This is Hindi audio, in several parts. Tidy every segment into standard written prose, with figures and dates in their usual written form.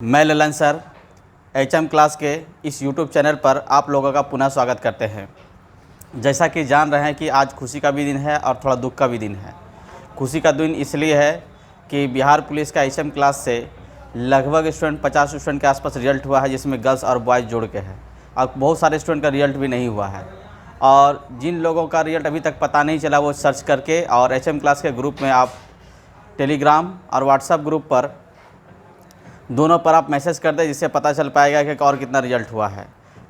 मैं ललन सर HM क्लास के इस YouTube चैनल पर आप लोगों का पुनः स्वागत करते हैं। जैसा कि जान रहे हैं कि आज खुशी का भी दिन है और थोड़ा दुख का भी दिन है। खुशी का दिन इसलिए है कि बिहार पुलिस का HM क्लास से लगभग स्टूडेंट 50 स्टूडेंट के आसपास रिजल्ट हुआ है, जिसमें गर्ल्स और बॉयज़ जोड़ के है, और बहुत सारे स्टूडेंट का रिजल्ट भी नहीं हुआ है। और जिन लोगों का रिजल्ट अभी तक पता नहीं चला वो सर्च करके और HM क्लास के ग्रुप में आप टेलीग्राम और व्हाट्सएप ग्रुप पर दोनों पर आप मैसेज कर दें, जिससे पता चल पाएगा कि और कितना रिजल्ट हुआ है।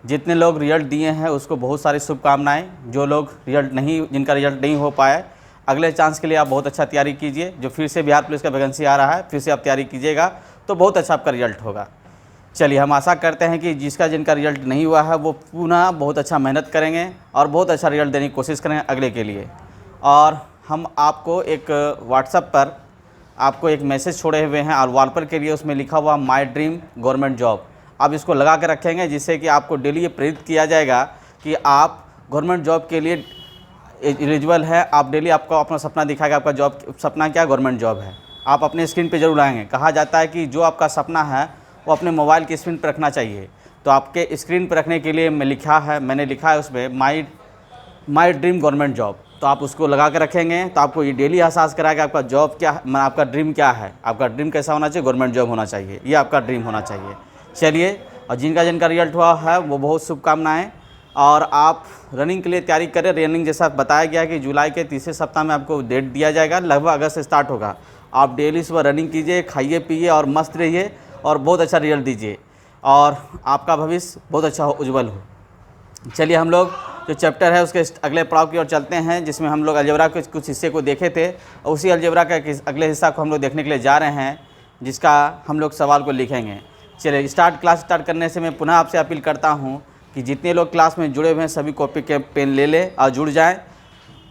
जितने लोग रिजल्ट दिए हैं उसको बहुत सारी शुभकामनाएं। जो लोग जिनका रिजल्ट नहीं हो पाए, अगले चांस के लिए आप बहुत अच्छा तैयारी कीजिए। जो फिर से बिहार पुलिस का वैकेंसी आ रहा है, फिर से आप तैयारी कीजिएगा तो बहुत अच्छा आपका रिजल्ट होगा। चलिए, हम आशा करते हैं कि जिनका रिजल्ट नहीं हुआ है वो पुनः बहुत अच्छा मेहनत करेंगे और बहुत अच्छा रिजल्ट देने की कोशिश करेंगे अगले के लिए। और हम आपको एक व्हाट्सएप पर आपको एक मैसेज छोड़े हुए हैं और वॉलपेपर के लिए उसमें लिखा हुआ माय ड्रीम गवर्नमेंट जॉब। आप इसको लगा के रखेंगे, जिससे कि आपको डेली ये प्रेरित किया जाएगा कि आप गवर्नमेंट जॉब के लिए एलिजिबल है। आप डेली आपको अपना सपना दिखाएगा, आपका जॉब सपना क्या गवर्नमेंट जॉब है। आप अपने स्क्रीन पे जरूर लाएंगे। कहा जाता है कि जो आपका सपना है वो अपने मोबाइल की स्क्रीन पर रखना चाहिए। तो आपके स्क्रीन पर रखने के लिए मैंने लिखा है उसमें माय ड्रीम गवर्नमेंट जॉब। तो आप उसको लगा के रखेंगे तो आपको ये डेली एहसास कराएगा आपका जॉब क्या है, आपका ड्रीम क्या है। आपका ड्रीम कैसा होना चाहिए? गवर्नमेंट जॉब होना चाहिए, ये आपका ड्रीम होना चाहिए। चलिए, और जिनका रिजल्ट हुआ है वो बहुत शुभकामनाएं। और आप रनिंग के लिए तैयारी करें। रनिंग जैसा बताया गया है कि जुलाई के तीसरे सप्ताह में आपको डेट दिया जाएगा, लगभग अगस्त से स्टार्ट होगा। आप डेली सुबह रनिंग कीजिए, खाइए पिए और मस्त रहिए और बहुत अच्छा रिजल्ट दीजिए और आपका भविष्य बहुत अच्छा उज्जवल हो। चलिए, हम लोग जो चैप्टर है उसके अगले पड़ाव की ओर चलते हैं, जिसमें हम लोग अलजेब्रा के कुछ हिस्से को देखे थे और उसी अलजेब्रा का अगले हिस्सा को हम लोग देखने के लिए जा रहे हैं, जिसका हम लोग सवाल को लिखेंगे। चलिए, क्लास स्टार्ट करने से मैं पुनः आपसे अपील करता हूं कि जितने लोग क्लास में जुड़े हुए हैं सभी कॉपी के पेन ले लें और जुड़ जाएं।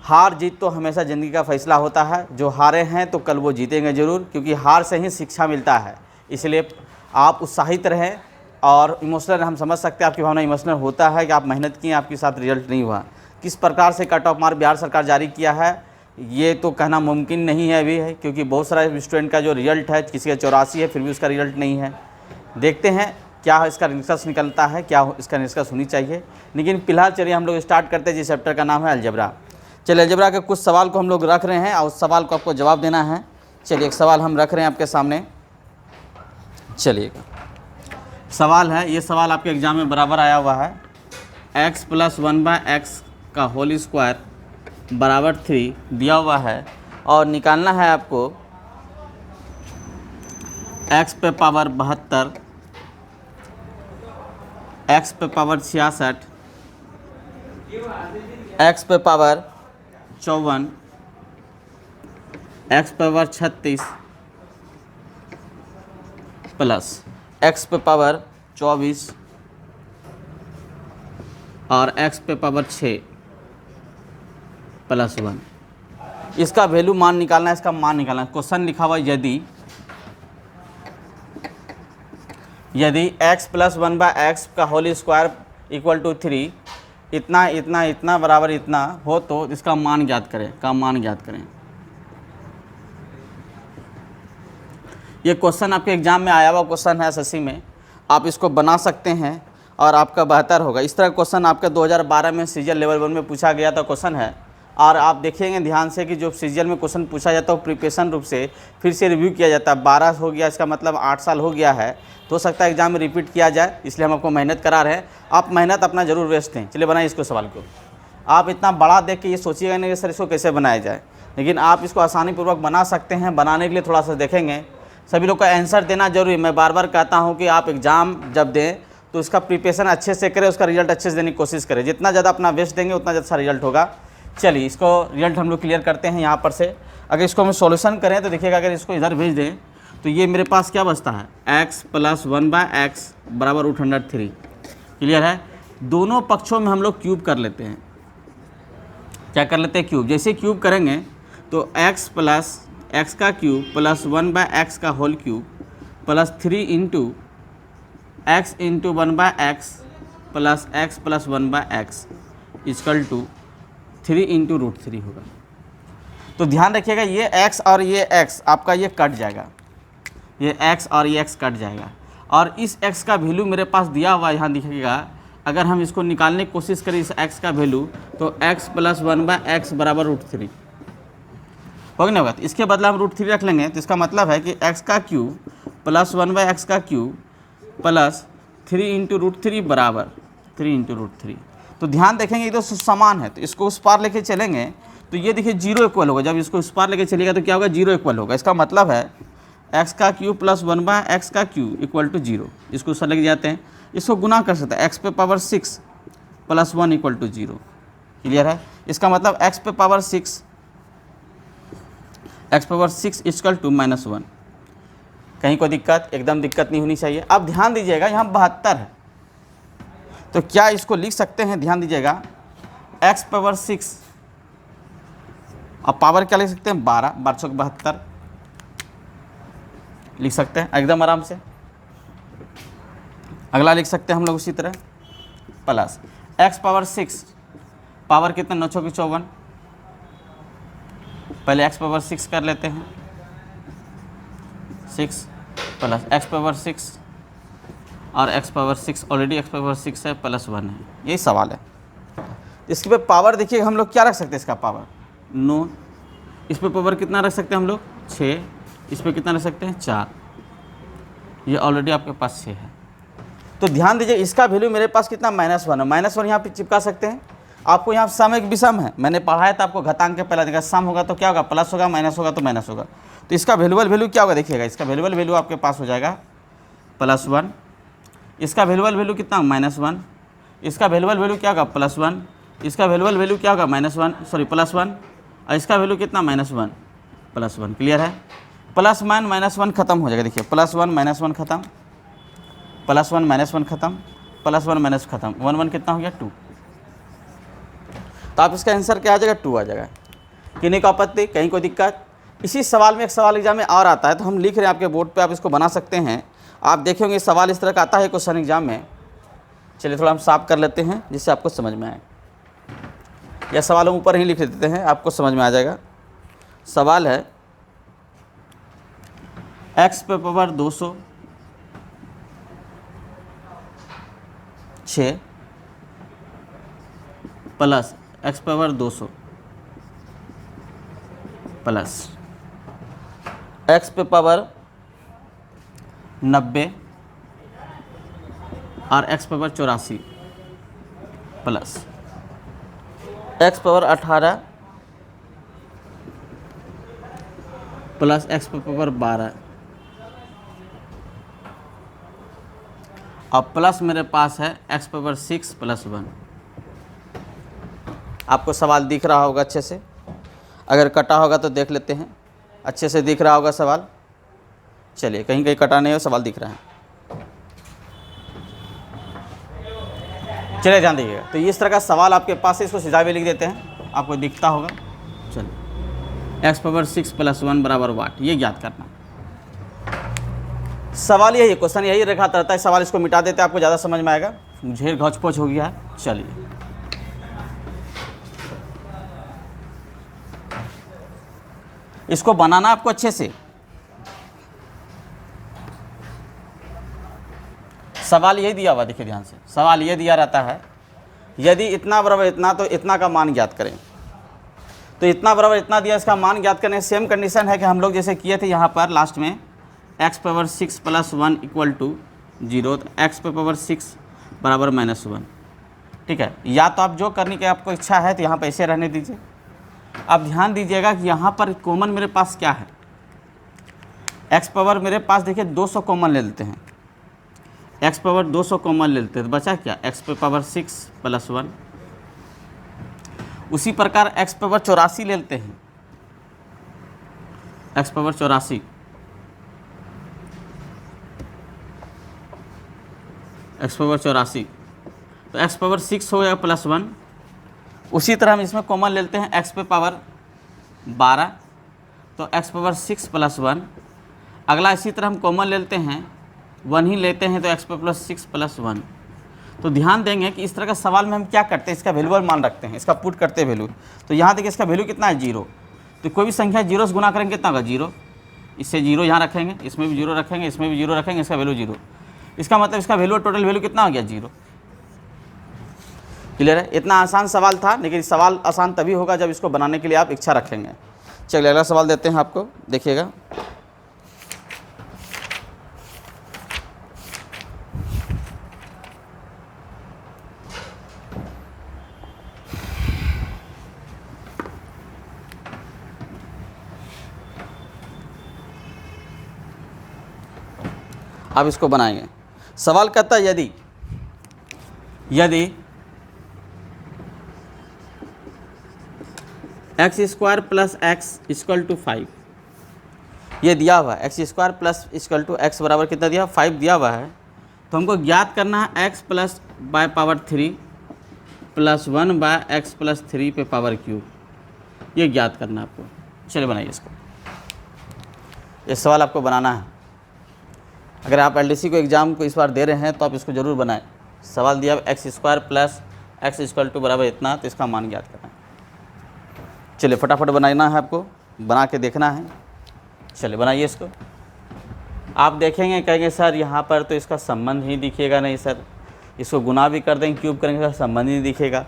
हार जीत तो हमेशा ज़िंदगी का फैसला होता है। जो हारे हैं तो कल वो जीतेंगे ज़रूर, क्योंकि हार से ही शिक्षा मिलता है। इसलिए आप उत्साहित रहें और इमोशनल, हम समझ सकते हैं आपकी भावना इमोशनल होता है कि आप मेहनत किए, आपके साथ रिजल्ट नहीं हुआ। किस प्रकार से कट ऑफ मार्क बिहार सरकार जारी किया है ये तो कहना मुमकिन नहीं है अभी है, क्योंकि बहुत सारे स्टूडेंट का जो रिजल्ट है, किसी का 84 है फिर भी उसका रिजल्ट नहीं है। देखते हैं क्या इसका निष्कर्ष निकलता है, क्या इसका निष्कर्ष होनी चाहिए। लेकिन फिलहाल चलिए हम लोग स्टार्ट करते हैं, जिस चैप्टर का नाम है अलजेब्रा। चलिए, अलजेब्रा के कुछ सवाल को हम लोग रख रहे हैं और उस सवाल को आपको जवाब देना है। चलिए, एक सवाल हम रख रहे हैं आपके सामने। चलिए, सवाल है, ये सवाल आपके एग्जाम में बराबर आया हुआ है। x + 1/x का होल स्क्वायर बराबर 3 दिया हुआ है और निकालना है आपको x पे पावर 72, x पे पावर 66, x पे पावर 54, x पे पावर 36 प्लस x पे पावर 24 और x पे पावर 6 + 1। इसका वैल्यू मान निकालना है, इसका मान निकालना है। क्वेश्चन लिखा हुआ यदि x + 1/x का होल स्क्वायर = 3, इतना बराबर इतना हो तो इसका मान ज्ञात करें। ये क्वेश्चन आपके एग्जाम में आया हुआ क्वेश्चन है एसएससी में। आप इसको बना सकते हैं और आपका बेहतर होगा। इस तरह क्वेश्चन आपका 2012 में सीजीएल लेवल 1 में पूछा गया था क्वेश्चन है। और आप देखेंगे ध्यान से कि जो सीजीएल में क्वेश्चन पूछा जाता है वो प्रिपरेशन रूप से फिर से रिव्यू किया जाता है। 12 हो गया, इसका मतलब 8 साल हो गया है। तो हो सकता है एग्जाम में रिपीट किया जाए, इसलिए हम आपको मेहनत करा रहे हैं। आप मेहनत अपना जरूर वेस्ट दें। चलिए, बनाइए इसको सवाल को। आप इतना बड़ा देख के ये सोचिएगा नहीं कि सर इसको कैसे बनाया जाए, लेकिन आप इसको आसानीपूर्वक बना सकते हैं। बनाने के लिए थोड़ा सा देखेंगे। सभी लोग का आंसर देना जरूरी है। मैं बार बार कहता हूं कि आप एग्ज़ाम जब दें तो उसका प्रिपरेशन अच्छे से करें, उसका रिजल्ट अच्छे से देने की कोशिश करें। जितना ज़्यादा अपना बेस्ट देंगे उतना ज़्यादा अच्छा रिजल्ट होगा। चलिए, इसको रिजल्ट हम लोग क्लियर करते हैं यहाँ पर से। अगर इसको हम सॉल्यूशन करें तो देखिएगा, अगर इसको इधर भेज दें तो ये मेरे पास क्या बचता है, x + 1/x बराबर √3। क्लियर है। दोनों पक्षों में हम लोग क्यूब कर लेते हैं। क्या कर लेते हैं? क्यूब। जैसे क्यूब करेंगे तो x + x का क्यूब + 1/x का whole cube + 3 × x × 1/x + x + 1/x = 3 × √3 होगा। तो ध्यान रखिएगा, ये x और ये x आपका ये कट जाएगा, ये x और ये x कट जाएगा। और इस x का वैल्यू मेरे पास दिया हुआ यहाँ दिखेगा। अगर हम इसको निकालने की कोशिश करें इस x का वैल्यू, तो x + 1/x बराबर √3 होगा ना होगा। तो इसके बदले हम √3 रख लेंगे, तो इसका मतलब है कि x का क्यूब + 1/x का क्यूब प्लस 3 × √3 बराबर 3 × √3। तो ध्यान देखेंगे ये तो समान है, तो इसको उस पार लेके चलेंगे तो ये देखिए 0 इक्वल होगा। जब इसको उस पार लेके चलेगा तो क्या होगा, 0 इक्वल होगा। इसका मतलब है x का क्यूब + 1/x का क्यूब = 0। इसको उस लेके जाते हैं, इसको गुना कर सकते हैं, x पे पावर 6 + 1 = 0। क्लियर है। इसका मतलब x पे पावर 6 = -1। कहीं कोई दिक्कत, एकदम दिक्कत नहीं होनी चाहिए। अब ध्यान दीजिएगा यहाँ 72 है, तो क्या इसको लिख सकते हैं, ध्यान दीजिएगा, x पावर 6, अब पावर क्या लिख सकते हैं, 12 1272 लिख सकते हैं एकदम आराम से। अगला लिख सकते हैं हम लोग उसी तरह, प्लस x पावर 6, पावर कितना, 9 × 54, पहले x पावर 6 कर लेते हैं, 6 प्लस x पावर 6 और x power 6, already x power 6 है, +1 है। यही सवाल है। इसके पे पावर देखिए हम लोग क्या रख सकते हैं, इसका पावर 9, इस पे पावर कितना रख सकते हैं हम लोग, 6, इस पे कितना रख सकते हैं, 4, ये ऑलरेडी आपके पास 6 है। तो ध्यान दीजिए इसका वैल्यू मेरे पास कितना, -1 है। -1 यहाँ पे चिपका सकते हैं। आपको यहाँ सम एक विषम है, मैंने पढ़ाया था आपको घातांक के पहला देखा, सम होगा तो क्या होगा, प्लस होगा, माइनस होगा तो माइनस होगा। तो इसका वैल्यूबल वैल्यू क्या होगा, देखिएगा, इसका वैल्यूबल वैल्यू आपके पास हो जाएगा +1, इसका वैल्यूबल वैल्यू कितना, -1, इसका वैल्यूबल वैल्यू क्या होगा, +1, इसका वैल्यूबल वैल्यू क्या होगा, +1, और इसका वैल्यू कितना, -1 +1। क्लियर है। +1 -1 खत्म हो जाएगा, देखिए +1 -1 खत्म, +1 -1 खत्म, +1 माइनस खत्म, 1 1 कितना हो गया, 2। तो आप इसका आंसर क्या आ जाएगा, 2 आ जाएगा। किन्हीं को आपत्ति, कहीं कोई दिक्कत। इसी सवाल में एक सवाल एग्जाम में और आता है, तो हम लिख रहे हैं आपके बोर्ड पे, आप इसको बना सकते हैं। आप देखेंगे सवाल इस तरह का आता है क्वेश्चन एग्जाम में। चलिए थोड़ा हम साफ कर लेते हैं जिससे आपको समझ में आए, या सवाल हम ऊपर ही लिख देते हैं, आपको समझ में आ जाएगा। सवाल है x पे power 200 6 plus x power 200 plus x पे पावर 90 और x power 84 plus x power 18 plus x power 12। अब प्लस मेरे पास है x पावर 6 + 1। आपको सवाल दिख रहा होगा अच्छे से, अगर कटा होगा तो देख लेते हैं, अच्छे से दिख रहा होगा सवाल। चलिए कहीं कहीं कटा नहीं हो, सवाल दिख रहा है। चलिए ध्यान दीजिएगा, तो इस तरह का सवाल आपके पास है, इसको सीधा भी लिख देते हैं, आपको दिखता होगा। चलिए x पावर 6 + 1 बराबर वाट, ये ज्ञात करना सवाल। यही क्वेश्चन यही रखा रहता है। सवाल इसको मिटा देते हैं, आपको ज़्यादा समझ में आएगा। ढेर घोच-पोच हो गया है। चलिए इसको बनाना आपको अच्छे से। सवाल यही दिया हुआ, देखिए ध्यान से, सवाल ये दिया रहता है, यदि इतना बराबर इतना तो इतना का मान ज्ञात करें। तो इतना बराबर इतना दिया, इसका मान ज्ञात करने सेम कंडीशन है कि हम लोग जैसे किए थे यहाँ पर लास्ट में, x पावर 6 + 1 = 0, तो x पे पावर 6 बराबर -1। ठीक है, या तो आप जो करने की आपको इच्छा है तो यहाँ पर ऐसे रहने दीजिए। अब ध्यान दीजिएगा कि यहाँ पर कॉमन मेरे पास क्या है, x पावर मेरे पास देखिए 200 कॉमन ले लेते हैं, x पावर 200 कॉमन ले लेते हैं, तो बचा क्या, x पे पावर 6 + 1। उसी प्रकार x पावर 84 ले लेते हैं, x पावर 84, x पावर 84, तो x पावर 6 हो गया +1। उसी तरह हम इसमें कॉमन ले लेते हैं x पे पावर 12, तो x पावर 6 + 1। अगला इसी तरह हम कॉमन ले लेते हैं, 1 ही लेते हैं, तो x पे + 6 + 1। तो ध्यान देंगे कि इस तरह का सवाल में हम क्या करते हैं, इसका वैल्यूबल मान रखते हैं, इसका पुट करते हैं वैल्यू। तो यहाँ देखिए इसका वैल्यू कितना है, 0। तो कोई भी संख्या 0 से गुना करेंगे कितना होगा, 0। इससे 0 यहाँ रखेंगे, इसमें भी 0 रखेंगे, इसमें भी 0 रखेंगे, इसका वैल्यू 0। इसका मतलब इसका वैल्यू टोटल वैल्यू कितना हो गया 0। क्लियर है? इतना आसान सवाल था, लेकिन सवाल आसान तभी होगा जब इसको बनाने के लिए आप इच्छा रखेंगे। चलिए अगला सवाल देते हैं आपको, देखिएगा। अब इसको बनाएंगे। सवाल कहता है यदि X square plus x equal to 5, ये दिया हुआ है X square plus equal to X बराबर कितना दिया 5 दिया हुआ है, तो हमको ज्ञात करना है X plus by power 3 plus 1 by x plus 3 पे पावर क्यूब, ये ज्ञात करना है आपको। चलिए बनाइए इसको, ये सवाल आपको बनाना है। अगर आप एलडीसी को एग्ज़ाम को इस बार दे रहे हैं तो आप इसको ज़रूर बनाएं। सवाल दिया X square plus x equal to बराबर इतना, तो इसका मान ज्ञात करना है। चलिए फटाफट बनाना है आपको, बना के देखना है। चलिए बनाइए इसको। आप देखेंगे कहेंगे सर यहाँ पर तो इसका संबंध ही दिखेगा नहीं सर, इसको गुना भी कर देंगे क्यूब करेंगे संबंध ही दिखेगा।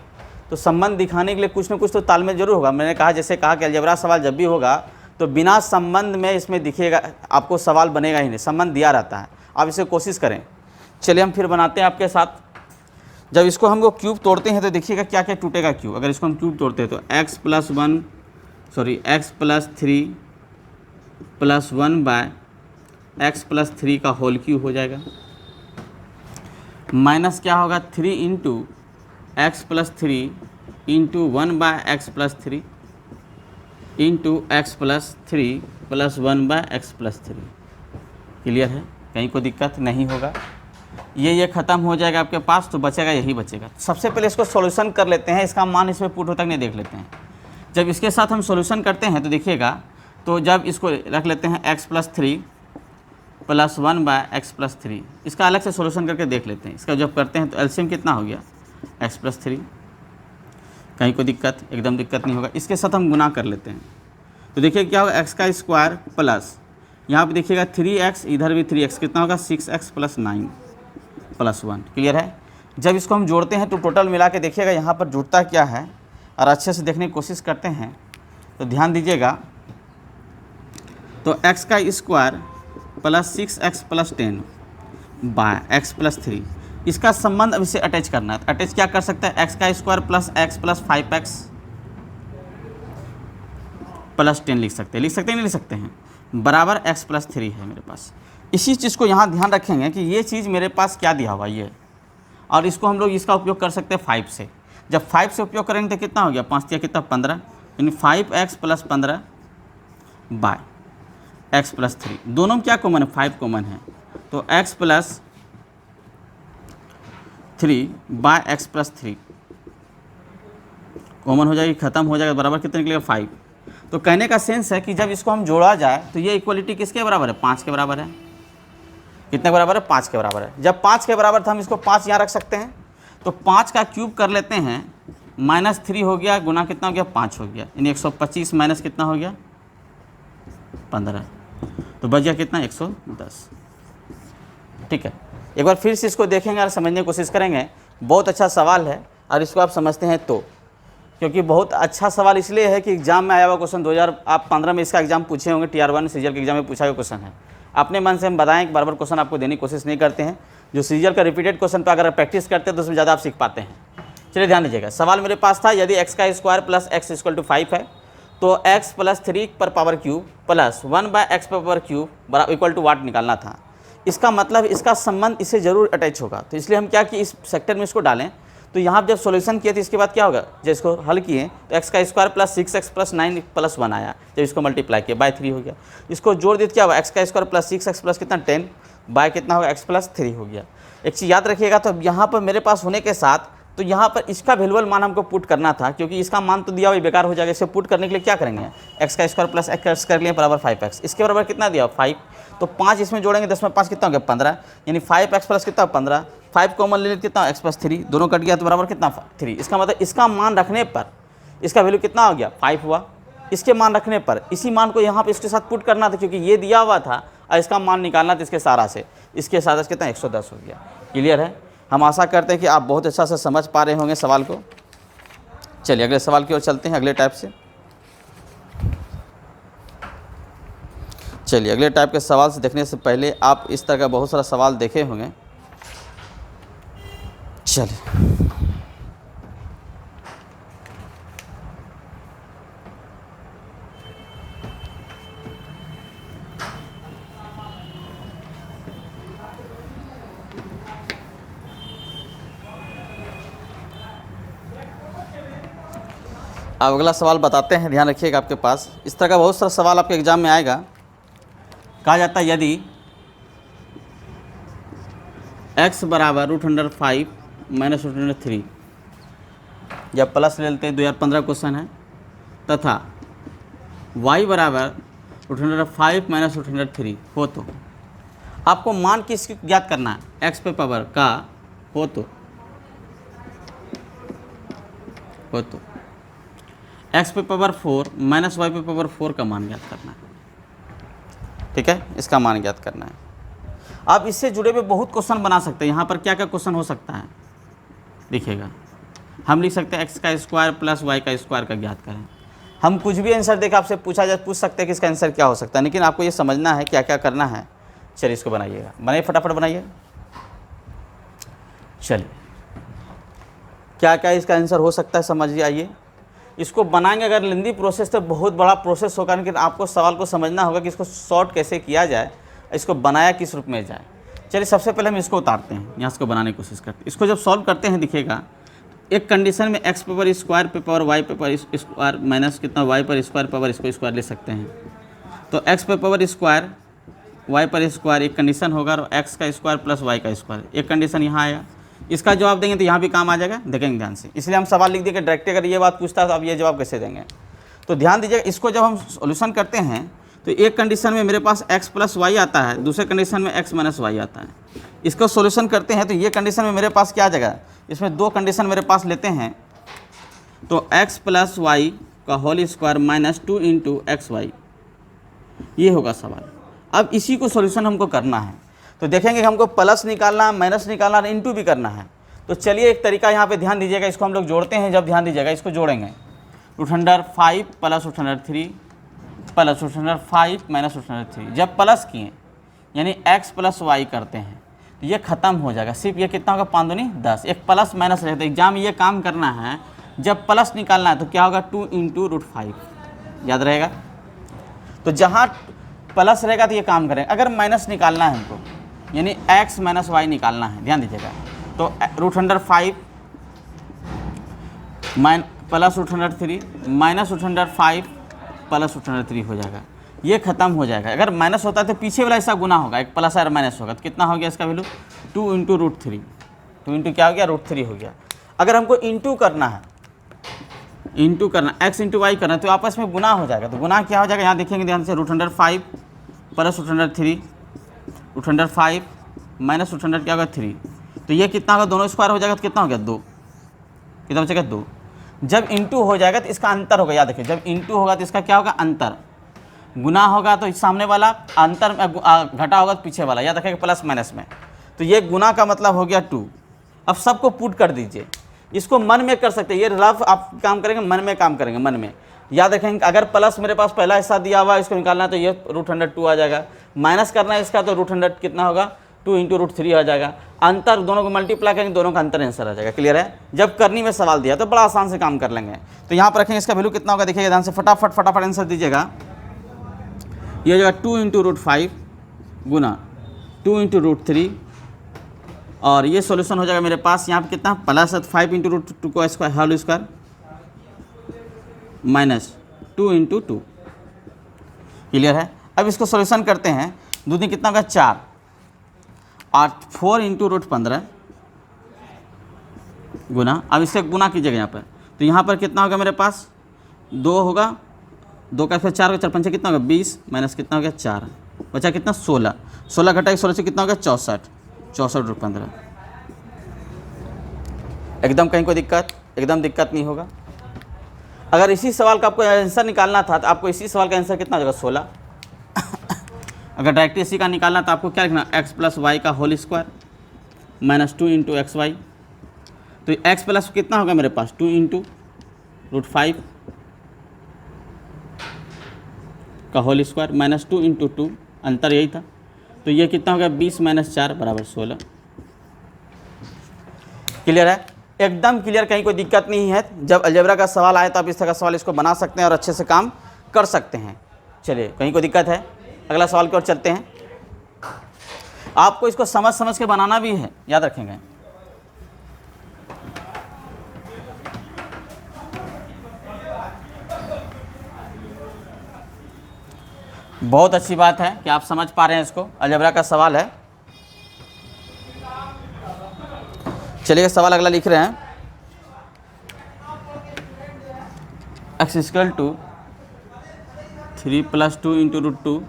तो संबंध दिखाने के लिए कुछ ना कुछ तो तालमेल जरूर होगा। मैंने कहा जैसे कहा कि अलजेब्रा सवाल जब भी होगा तो बिना संबंध में इसमें दिखेगा आपको सवाल बनेगा ही नहीं, संबंध दिया रहता है। आप इसे कोशिश करें। चलिए हम फिर बनाते हैं आपके साथ। जब इसको हम लोग क्यूब तोड़ते हैं तो देखिएगा क्या क्या टूटेगा क्यूब। अगर इसको हम क्यूब तोड़ते हैं तो x plus 3 plus 1 by x plus 3 का होल क्यूब हो जाएगा, माइनस क्या होगा 3 into X plus 3 into 1 by x plus 3 into X plus 3 plus 1 by x plus 3। Clear है? कहीं कोई दिक्कत नहीं होगा। ये ख़त्म हो जाएगा आपके पास, तो बचेगा यही बचेगा। सबसे पहले इसको सॉल्यूशन कर लेते हैं, इसका मान इसमें पुट होता है नहीं देख लेते हैं। जब इसके साथ हम सॉल्यूशन करते हैं तो देखिएगा, तो जब इसको रख लेते हैं x plus 3 plus 1 by x plus 3, इसका अलग से सॉल्यूशन करके देख लेते हैं। इसका जब करते हैं तो एलसीएम कितना हो गया एक्स प्लस 3, कहीं कोई दिक्कत एकदम दिक्कत नहीं होगा। इसके साथ हम गुना कर लेते हैं तो देखिए क्या होगा एक्स का स्क्वायर प्लस यहाँ पे देखिएगा 3x, इधर भी 3x, कितना होगा 6x प्लस 9 प्लस 1। क्लियर है? जब इसको हम जोड़ते हैं तो टोटल मिला के देखिएगा यहाँ पर जुड़ता क्या है, और अच्छे से देखने की कोशिश करते हैं तो ध्यान दीजिएगा। तो x का square plus 6x plus 10 by x plus 3, इसका संबंध अब इसे अटैच करना है। तो अटैच क्या कर सकते हैं, एक्स का square plus x plus 5x plus 10 लिख सकते हैं नहीं लिख सकते हैं, बराबर x प्लस 3 है मेरे पास। इसी चीज़ को यहाँ ध्यान रखेंगे कि ये चीज़ मेरे पास क्या दिया हुआ ये, और इसको हम लोग इसका उपयोग कर सकते हैं 5 से। जब 5 से उपयोग करेंगे तो कितना हो गया 5 या कितना 15, यानी 5x plus 15 bye x plus 3। दोनों में क्या कॉमन है 5 कॉमन है, तो x plus 3 by x plus 3 common हो जाएगी, ख़त्म हो जाएगा, बराबर कितना निकलेगा 5। तो कहने का सेंस है कि जब इसको हम जोड़ा जाए तो ये इक्वलिटी किसके बराबर है 5 के बराबर है। कितने बराबर है 5 के बराबर है। जब 5 के बराबर था हम इसको 5 यहाँ रख सकते हैं, तो 5 का क्यूब कर लेते हैं, -3 हो गया, गुना कितना हो गया 5 हो गया, यानी 125 माइनस कितना हो गया 15, तो बच गया कितना 110। ठीक है, एक बार फिर से इसको देखेंगे और समझने की कोशिश करेंगे। बहुत अच्छा सवाल है और इसको आप समझते हैं तो, क्योंकि बहुत अच्छा सवाल इसलिए है कि एग्जाम में आया हुआ क्वेश्चन 2015 में इसका एग्जाम पूछे होंगे, TR1 सीजीएल के एग्जाम में पूछा हुआ क्वेश्चन है। अपने मन से हम बताएं कि बार-बार क्वेश्चन आपको देने की कोशिश नहीं करते हैं। जो सीजीएल का रिपीटेड क्वेश्चन पर अगर आप प्रैक्टिस करते हैं तो उसमें ज़्यादा आप सीख पाते हैं। चलिए ध्यान दीजिएगा, सवाल मेरे पास था यदि एक्स का square plus x equal to 5 है तो एक्स प्लस 3 पर power cube plus 1 by x पर पावर क्यूब बराबर इक्वल टू वाट निकालना था। इसका मतलब इसका संबंध इससे जरूर अटैच होगा, तो इसलिए हम क्या कि इस सेक्टर में इसको डालें। तो यहाँ जब सॉल्यूशन किए थे इसके बाद क्या होगा, जब इसको हल किए तो एक्स का square plus 6x plus 9 plus 1 आया, जब इसको मल्टीप्लाई किया बाय 3 हो गया। इसको जोड़ दिए क्या हुआ, एक्स का स्क्वायर प्लस 6x प्लस कितना 10 बाय कितना होगा x प्लस 3 हो गया। एक चीज़ याद रखिएगा, तो यहाँ पर मेरे पास होने के साथ तो यहाँ पर इसका वैल्यूअल मान हमको पुट करना था, क्योंकि इसका मान तो दिया हुआ बेकार हो जाएगा। इसे पुट करने के लिए क्या करेंगे, एक्स का स्क्वायर प्लस एक्स कर लिए बराबर 5x, इसके बराबर कितना दिया 5, तो 5 इसमें जोड़ेंगे 10 में 5 कितना हो गया 15, यानी 5x प्लस कितना 15, 5 कॉमन ले कितना x प्लस 3, दोनों कट गया तो बराबर कितना 3। इसका मतलब इसका मान रखने पर इसका वैल्यू कितना हो गया 5 हुआ। इसके मान रखने पर इसी मान को यहाँ पे इसके साथ पुट करना था, क्योंकि ये दिया हुआ था और इसका मान निकालना था इसके सारा से, इसके सारा से कितना 110 हो गया। क्लियर है? हम आशा करते हैं कि आप बहुत अच्छा से समझ पा रहे होंगे सवाल को। चलिए अगले सवाल की ओर चलते हैं, अगले टाइप से। चलिए अगले टाइप के सवाल से देखने से पहले आप इस तरह का बहुत सारा सवाल देखे होंगे। चलिए अब अगला सवाल बताते हैं, ध्यान रखिएगा। आपके पास इस तरह का बहुत सारा सवाल आपके एग्जाम में आएगा। कहा जाता है यदि x बराबर √5 माइनस √3, जब प्लस ले लेते हैं 2015 क्वेश्चन है, तथा y बराबर √5 माइनस √3 हो तो आपको मान किसकी ज्ञात करना है? x पे पावर का हो तो x पे पावर 4 माइनस y पे पावर 4 का मान ज्ञात करना है। ठीक है, इसका मान ज्ञात करना है। आप इससे जुड़े हुए बहुत क्वेश्चन बना सकते हैं। यहाँ पर क्या क्या क्वेश्चन हो सकता है देखिएगा। हम लिख सकते हैं x का स्क्वायर प्लस y का स्क्वायर का ज्ञात करें। हम कुछ भी आंसर देकर आपसे पूछा जाए, पूछ सकते हैं कि इसका आंसर क्या हो सकता है, लेकिन आपको ये समझना है क्या क्या करना है। चलिए इसको बनाइएगा, बनाइए फटाफट बनाइए। चलिए क्या क्या इसका आंसर हो सकता है समझिए। आइए इसको बनाएंगे, अगर लेंदी प्रोसेस तो बहुत बड़ा प्रोसेस होगा, लेकिन आपको सवाल को समझना होगा कि इसको शॉर्ट कैसे किया जाए, इसको बनाया किस रूप में जाए। चलिए सबसे पहले हम इसको उतारते हैं, यहाँ इसको बनाने की कोशिश करते हैं। इसको जब सॉल्व करते हैं दिखेगा, एक कंडीशन में x पावर स्क्वायर पे पावर y पे पावर स्क्वायर माइनस कितना y पर स्क्वायर पावर इसको स्क्वायर ले सकते हैं। तो x पे पावर स्क्वायर y पर स्क्वायर एक कंडीशन होगा, और x का स्क्वायर प्लस y का स्क्वायर एक कंडीशन यहाँ आया। इसका जवाब देंगे तो यहाँ भी काम आ जाएगा, देखेंगे ध्यान से। इसलिए हम सवाल लिख दिए कि डायरेक्ट अगर ये बात पूछता है तो आप ये जवाब कैसे देंगे। तो ध्यान दीजिएगा, इसको जब हम सॉल्यूशन करते हैं तो एक कंडीशन में मेरे पास x प्लस वाई आता है, दूसरे कंडीशन में x माइनस वाई आता है। इसको सॉल्यूशन करते हैं तो ये कंडीशन में मेरे पास क्या आ जाएगा, इसमें दो कंडीशन मेरे पास लेते हैं तो x प्लस वाई का whole square minus 2 into x y, ये होगा सवाल। अब इसी को सॉल्यूशन हमको करना है, तो देखेंगे कि हमको प्लस निकालना है, माइनस निकालना है, इंटू भी करना है। तो चलिए एक तरीका यहाँ पे ध्यान दीजिएगा, इसको हम लोग जोड़ते हैं। जब ध्यान दीजिएगा इसको जोड़ेंगे, √5 प्लस √3 प्लस √5 माइनस √3, जब प्लस किए यानी x प्लस वाई करते हैं तो ये ख़त्म हो जाएगा। सिर्फ ये कितना होगा, 5 दूनी 10, एक प्लस माइनस रहता है। एग्जाम में ये काम करना है, जब प्लस निकालना है तो क्या होगा 2 इंटू √5, याद रहेगा। तो जहाँ प्लस रहेगा तो ये काम करें। अगर माइनस निकालना है हमको, यानी x माइनस वाई निकालना है, ध्यान दीजिएगा, तो √5 प्लस √3 माइनस √5 प्लस √3 हो जाएगा, ये खत्म हो जाएगा। अगर माइनस होता है तो पीछे वाला ऐसा गुना होगा, एक प्लस और माइनस होगा, तो कितना हो गया इसका वैल्यू 2 इंटू √3, 2 इंटू क्या हो गया √3 हो गया। अगर हमको इंटू करना है, इंटू करना x इंटू वाई करना है, तो आपस में गुना हो जाएगा। तो गुना क्या हो जाएगा, यहाँ देखेंगे ध्यान से, √5 प्लस √3 √5 माइनस √3 क्या होगा 3, तो ये कितना होगा, दोनों स्क्वायर हो जाएगा तो कितना हो गया 2, कितना बचेगा 2। जब इंटू हो जाएगा तो इसका अंतर होगा, याद रखिए, जब इंटू होगा तो इसका क्या होगा अंतर, गुना होगा तो सामने वाला अंतर में घटा होगा तो पीछे वाला, याद रखिएगा प्लस माइनस में। तो ये गुना का मतलब हो गया 2। अब सबको पुट कर दीजिए, इसको मन में कर सकते हैं, ये रफ आप काम करेंगे, मन में काम करेंगे, मन में याद रखेंगे। अगर प्लस मेरे पास पहला हिस्सा दिया हुआ है, इसको निकालना है तो ये √2 आ जाएगा। माइनस करना है इसका तो √100 कितना होगा 2 इंटू √3 आ जाएगा। अंतर दोनों को मल्टीप्लाई करेंगे, दोनों का अंतर आंसर आ जाएगा। क्लियर है। जब करनी में सवाल दिया तो बड़ा आसान से काम कर लेंगे। तो यहाँ पर रखेंगे, इसका वैल्यू कितना होगा देखिएगा ध्यान से, फटाफट आंसर दीजिएगा। ये हो जाएगा 2 इंटू √5 गुना 2 इंटू √3, और ये सॉल्यूशन हो जाएगा मेरे पास यहाँ पे कितना, प्लस 5 इंटू √2 को square whole square minus 2 into 2। Clear है। अब इसको सॉल्यूशन करते हैं, दूसरी कितना होगा 4 और 4 इंटू √15 गुना, अब इससे गुना कीजिएगा यहाँ पर, तो यहाँ पर कितना होगा मेरे पास 2 होगा, 2 का फिर 4 का 4 5 कितना होगा 20 माइनस कितना हो गया 4, बचा कितना 16, 16 घटा 16 से कितना होगा 64, 64 √15। एकदम कहीं कोई दिक्कत, एकदम दिक्कत नहीं होगा। अगर इसी सवाल का आपको आंसर निकालना था तो आपको इसी सवाल का आंसर कितना हो जाएगा 16। अगर डायरेक्टली इसी का निकालना तो आपको क्या लिखना, x प्लस वाई का whole square minus 2 into x y. तो x प्लस कितना होगा मेरे पास 2 इंटू √5 का होल स्क्वायर माइनस 2 इंटू 2, अंतर यही था। तो ये कितना होगा 20 माइनस 4 बराबर 16। क्लियर है, एकदम क्लियर, कहीं कोई दिक्कत नहीं है। जब अलजेब्रा का सवाल आए तो आप इस तरह का सवाल इसको बना सकते हैं और अच्छे से काम कर सकते हैं। चलिए, कहीं कोई दिक्कत है? अगला सवाल की ओर चलते हैं। आपको इसको समझ समझ के बनाना भी है, याद रखेंगे। बहुत अच्छी बात है कि आप समझ पा रहे हैं इसको, अलजेब्रा का सवाल है। चलिए सवाल अगला लिख रहे हैं, x equal to 3 plus 2 into √2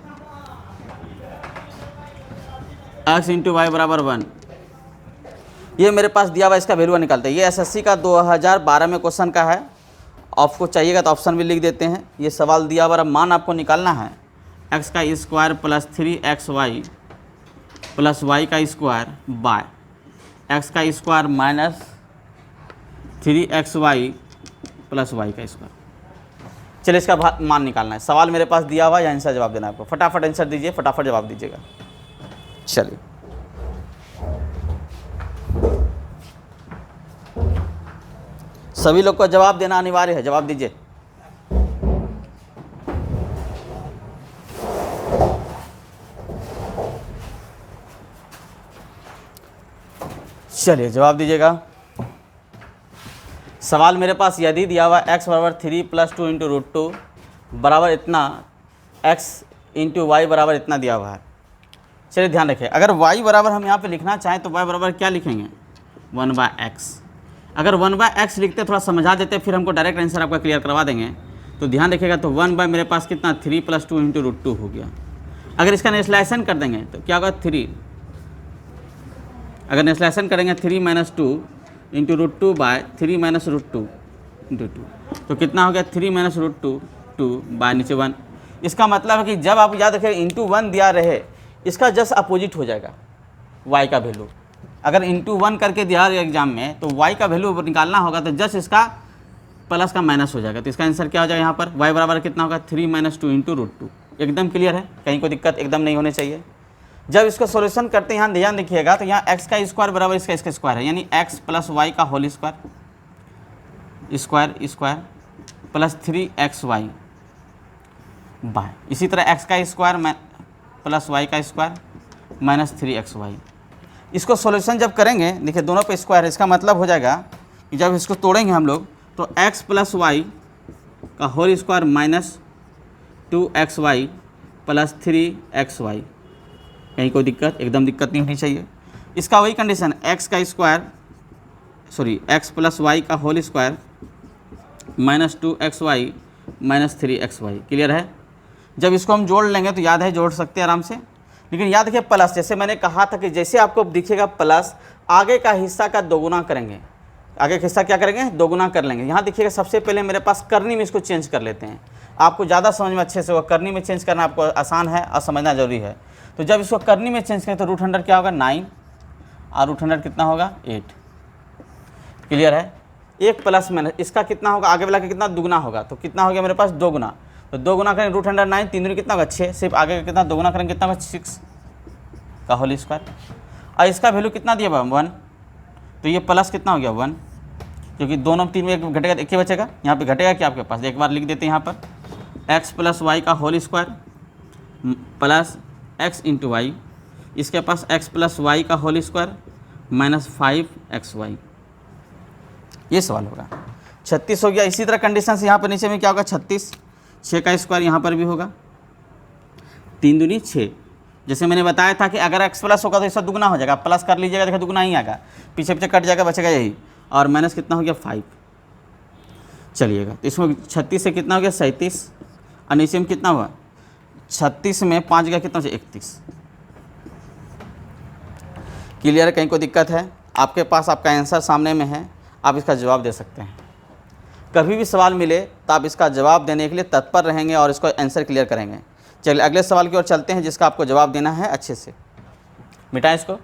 x into y बराबर 1। ये मेरे पास दिया हुआ, इसका वैल्यू निकालते हैं। ये एसएससी का 2012 में क्वेश्चन का है। आपको चाहिएगा तो ऑप्शन भी लिख देते हैं। ये सवाल दिया हुआ मान आपको निकालना है, x का square plus 3xy plus y का स्क्वायर बाय x का square minus 3xy plus y का स्क्वायर। चलिए, इसका मान निकालना है। सवाल मेरे पास दिया हुआ, या आंसर जवाब देना है आपको। फटाफट आंसर दीजिए, फटाफट जवाब दीजिएगा। चलिए, सभी लोग को जवाब देना अनिवार्य है, जवाब दीजिए। चलिए, जवाब दीजिएगा। सवाल मेरे पास यदि दिया हुआ x बराबर 3 प्लस 2 इंटू √2 बराबर इतना, x इंटू वाई बराबर इतना दिया हुआ है। चलिए ध्यान रखें, अगर y बराबर हम यहाँ पे लिखना चाहें तो y बराबर क्या लिखेंगे 1/x। अगर 1/x लिखते, थोड़ा समझा देते, फिर हमको डायरेक्ट आंसर आपका क्लियर करवा देंगे। तो ध्यान रखिएगा, तो 1 मेरे पास कितना 3 प्लस 2 इंटू √2 हो गया। अगर इसका नेस्लाइजेशन कर देंगे तो क्या होगा 3, अगर नेस्लाइजेशन करेंगे 3 minus 2 into √2 by 3 minus √2 into 2, तो कितना हो गया 3 माइनस √2 2 बाय नीचे 1। इसका मतलब है कि जब आप याद रखें इंटू 1 दिया रहे, इसका जस्ट अपोजिट हो जाएगा y का वैल्यू। अगर इंटू 1 करके दिया एग्जाम में तो y का वैल्यू निकालना होगा, तो जस्ट इसका प्लस का माइनस हो जाएगा। तो इसका आंसर क्या हो जाएगा यहाँ पर, y बराबर कितना होगा 3 माइनस 2 इंटू √2। एकदम क्लियर है, कहीं कोई दिक्कत एकदम नहीं होनी चाहिए। जब इसको सॉल्यूशन करते हैं, यहाँ ध्यान देखिएगा, तो यहाँ x का स्क्वायर बराबर इसका स्क्वायर है, यानी x प्लस वाई का whole square square plus 3xy by, इसी तरह x का स्क्वायर प्लस y का स्क्वायर माइनस 3xy। इसको सॉल्यूशन जब करेंगे, देखिए दोनों पे स्क्वायर है, इसका मतलब हो जाएगा कि जब इसको तोड़ेंगे हम लोग तो x प्लस वाई का whole square minus 2xy plus 3xy। कहीं कोई दिक्कत, एकदम दिक्कत नहीं होनी चाहिए। इसका वही कंडीशन, x का स्क्वायर x प्लस वाई का whole square minus 2xy minus 3xy। Clear है। जब इसको हम जोड़ लेंगे तो याद है जोड़ सकते हैं आराम से, लेकिन याद रखिए प्लस, जैसे मैंने कहा था कि जैसे आपको दिखेगा प्लस, आगे का हिस्सा का दोगुना करेंगे। आगे का हिस्सा क्या करेंगे, दोगुना कर लेंगे। यहाँ देखिएगा, सबसे पहले मेरे पास करनी में इसको चेंज कर लेते हैं। आपको ज़्यादा समझ में अच्छे से होगा, करनी में चेंज करना आपको आसान है और समझना जरूरी है। तो जब इसको करनी में चेंज करें तो √100 क्या होगा 9 और √100 कितना होगा 8। क्लियर है। एक प्लस माइनस इसका कितना होगा, आगे वाला का कितना दुगुना होगा, तो कितना हो गया मेरे पास 2 गुना। तो 2 गुना करेंगे √100 9, 3 दूनी कितना होगा 6, सिर्फ आगे का कितना 2 गुना करेंगे कितना होगा 6 का होल स्क्वायर। और इसका वैल्यू कितना दिया हुआ 1, तो ये प्लस कितना हो गया 1, क्योंकि दोनों 3 में एक घटेगा, एक ही बचेगा। यहाँ पे घटेगा क्या आपके पास, एक बार लिख देते हैं यहाँ पर x प्लस वाई का whole square plus x into y, इसके पास x प्लस वाई का होल स्क्वायर माइनस 5xy। ये सवाल होगा। 36 हो गया। इसी तरह कंडीशन से यहाँ पर नीचे में क्या होगा 36, 6 का स्क्वायर यहाँ पर भी होगा, 3 दूनी 6। जैसे मैंने बताया था कि अगर x प्लस होगा तो इसका दुगना हो जाएगा, प्लस कर लीजिएगा, देखो दुगना ही आएगा, पीछे पीछे कट जाएगा, बचेगा यही, और माइनस कितना हो गया 5। चलिएगा, तो इसमें 36 से कितना हो गया 37, और नीचे में कितना हुआ 36 में 5 गया कितना हो गया 31। क्लियर है, कहीं कोई दिक्कत है? आपके पास आपका आंसर सामने में है, आप इसका जवाब दे सकते हैं। कभी भी सवाल मिले तो आप इसका जवाब देने के लिए तत्पर रहेंगे और इसको आंसर क्लियर करेंगे। चलिए अगले सवाल की ओर चलते हैं जिसका आपको जवाब देना है अच्छे से। मिटाएं इसको।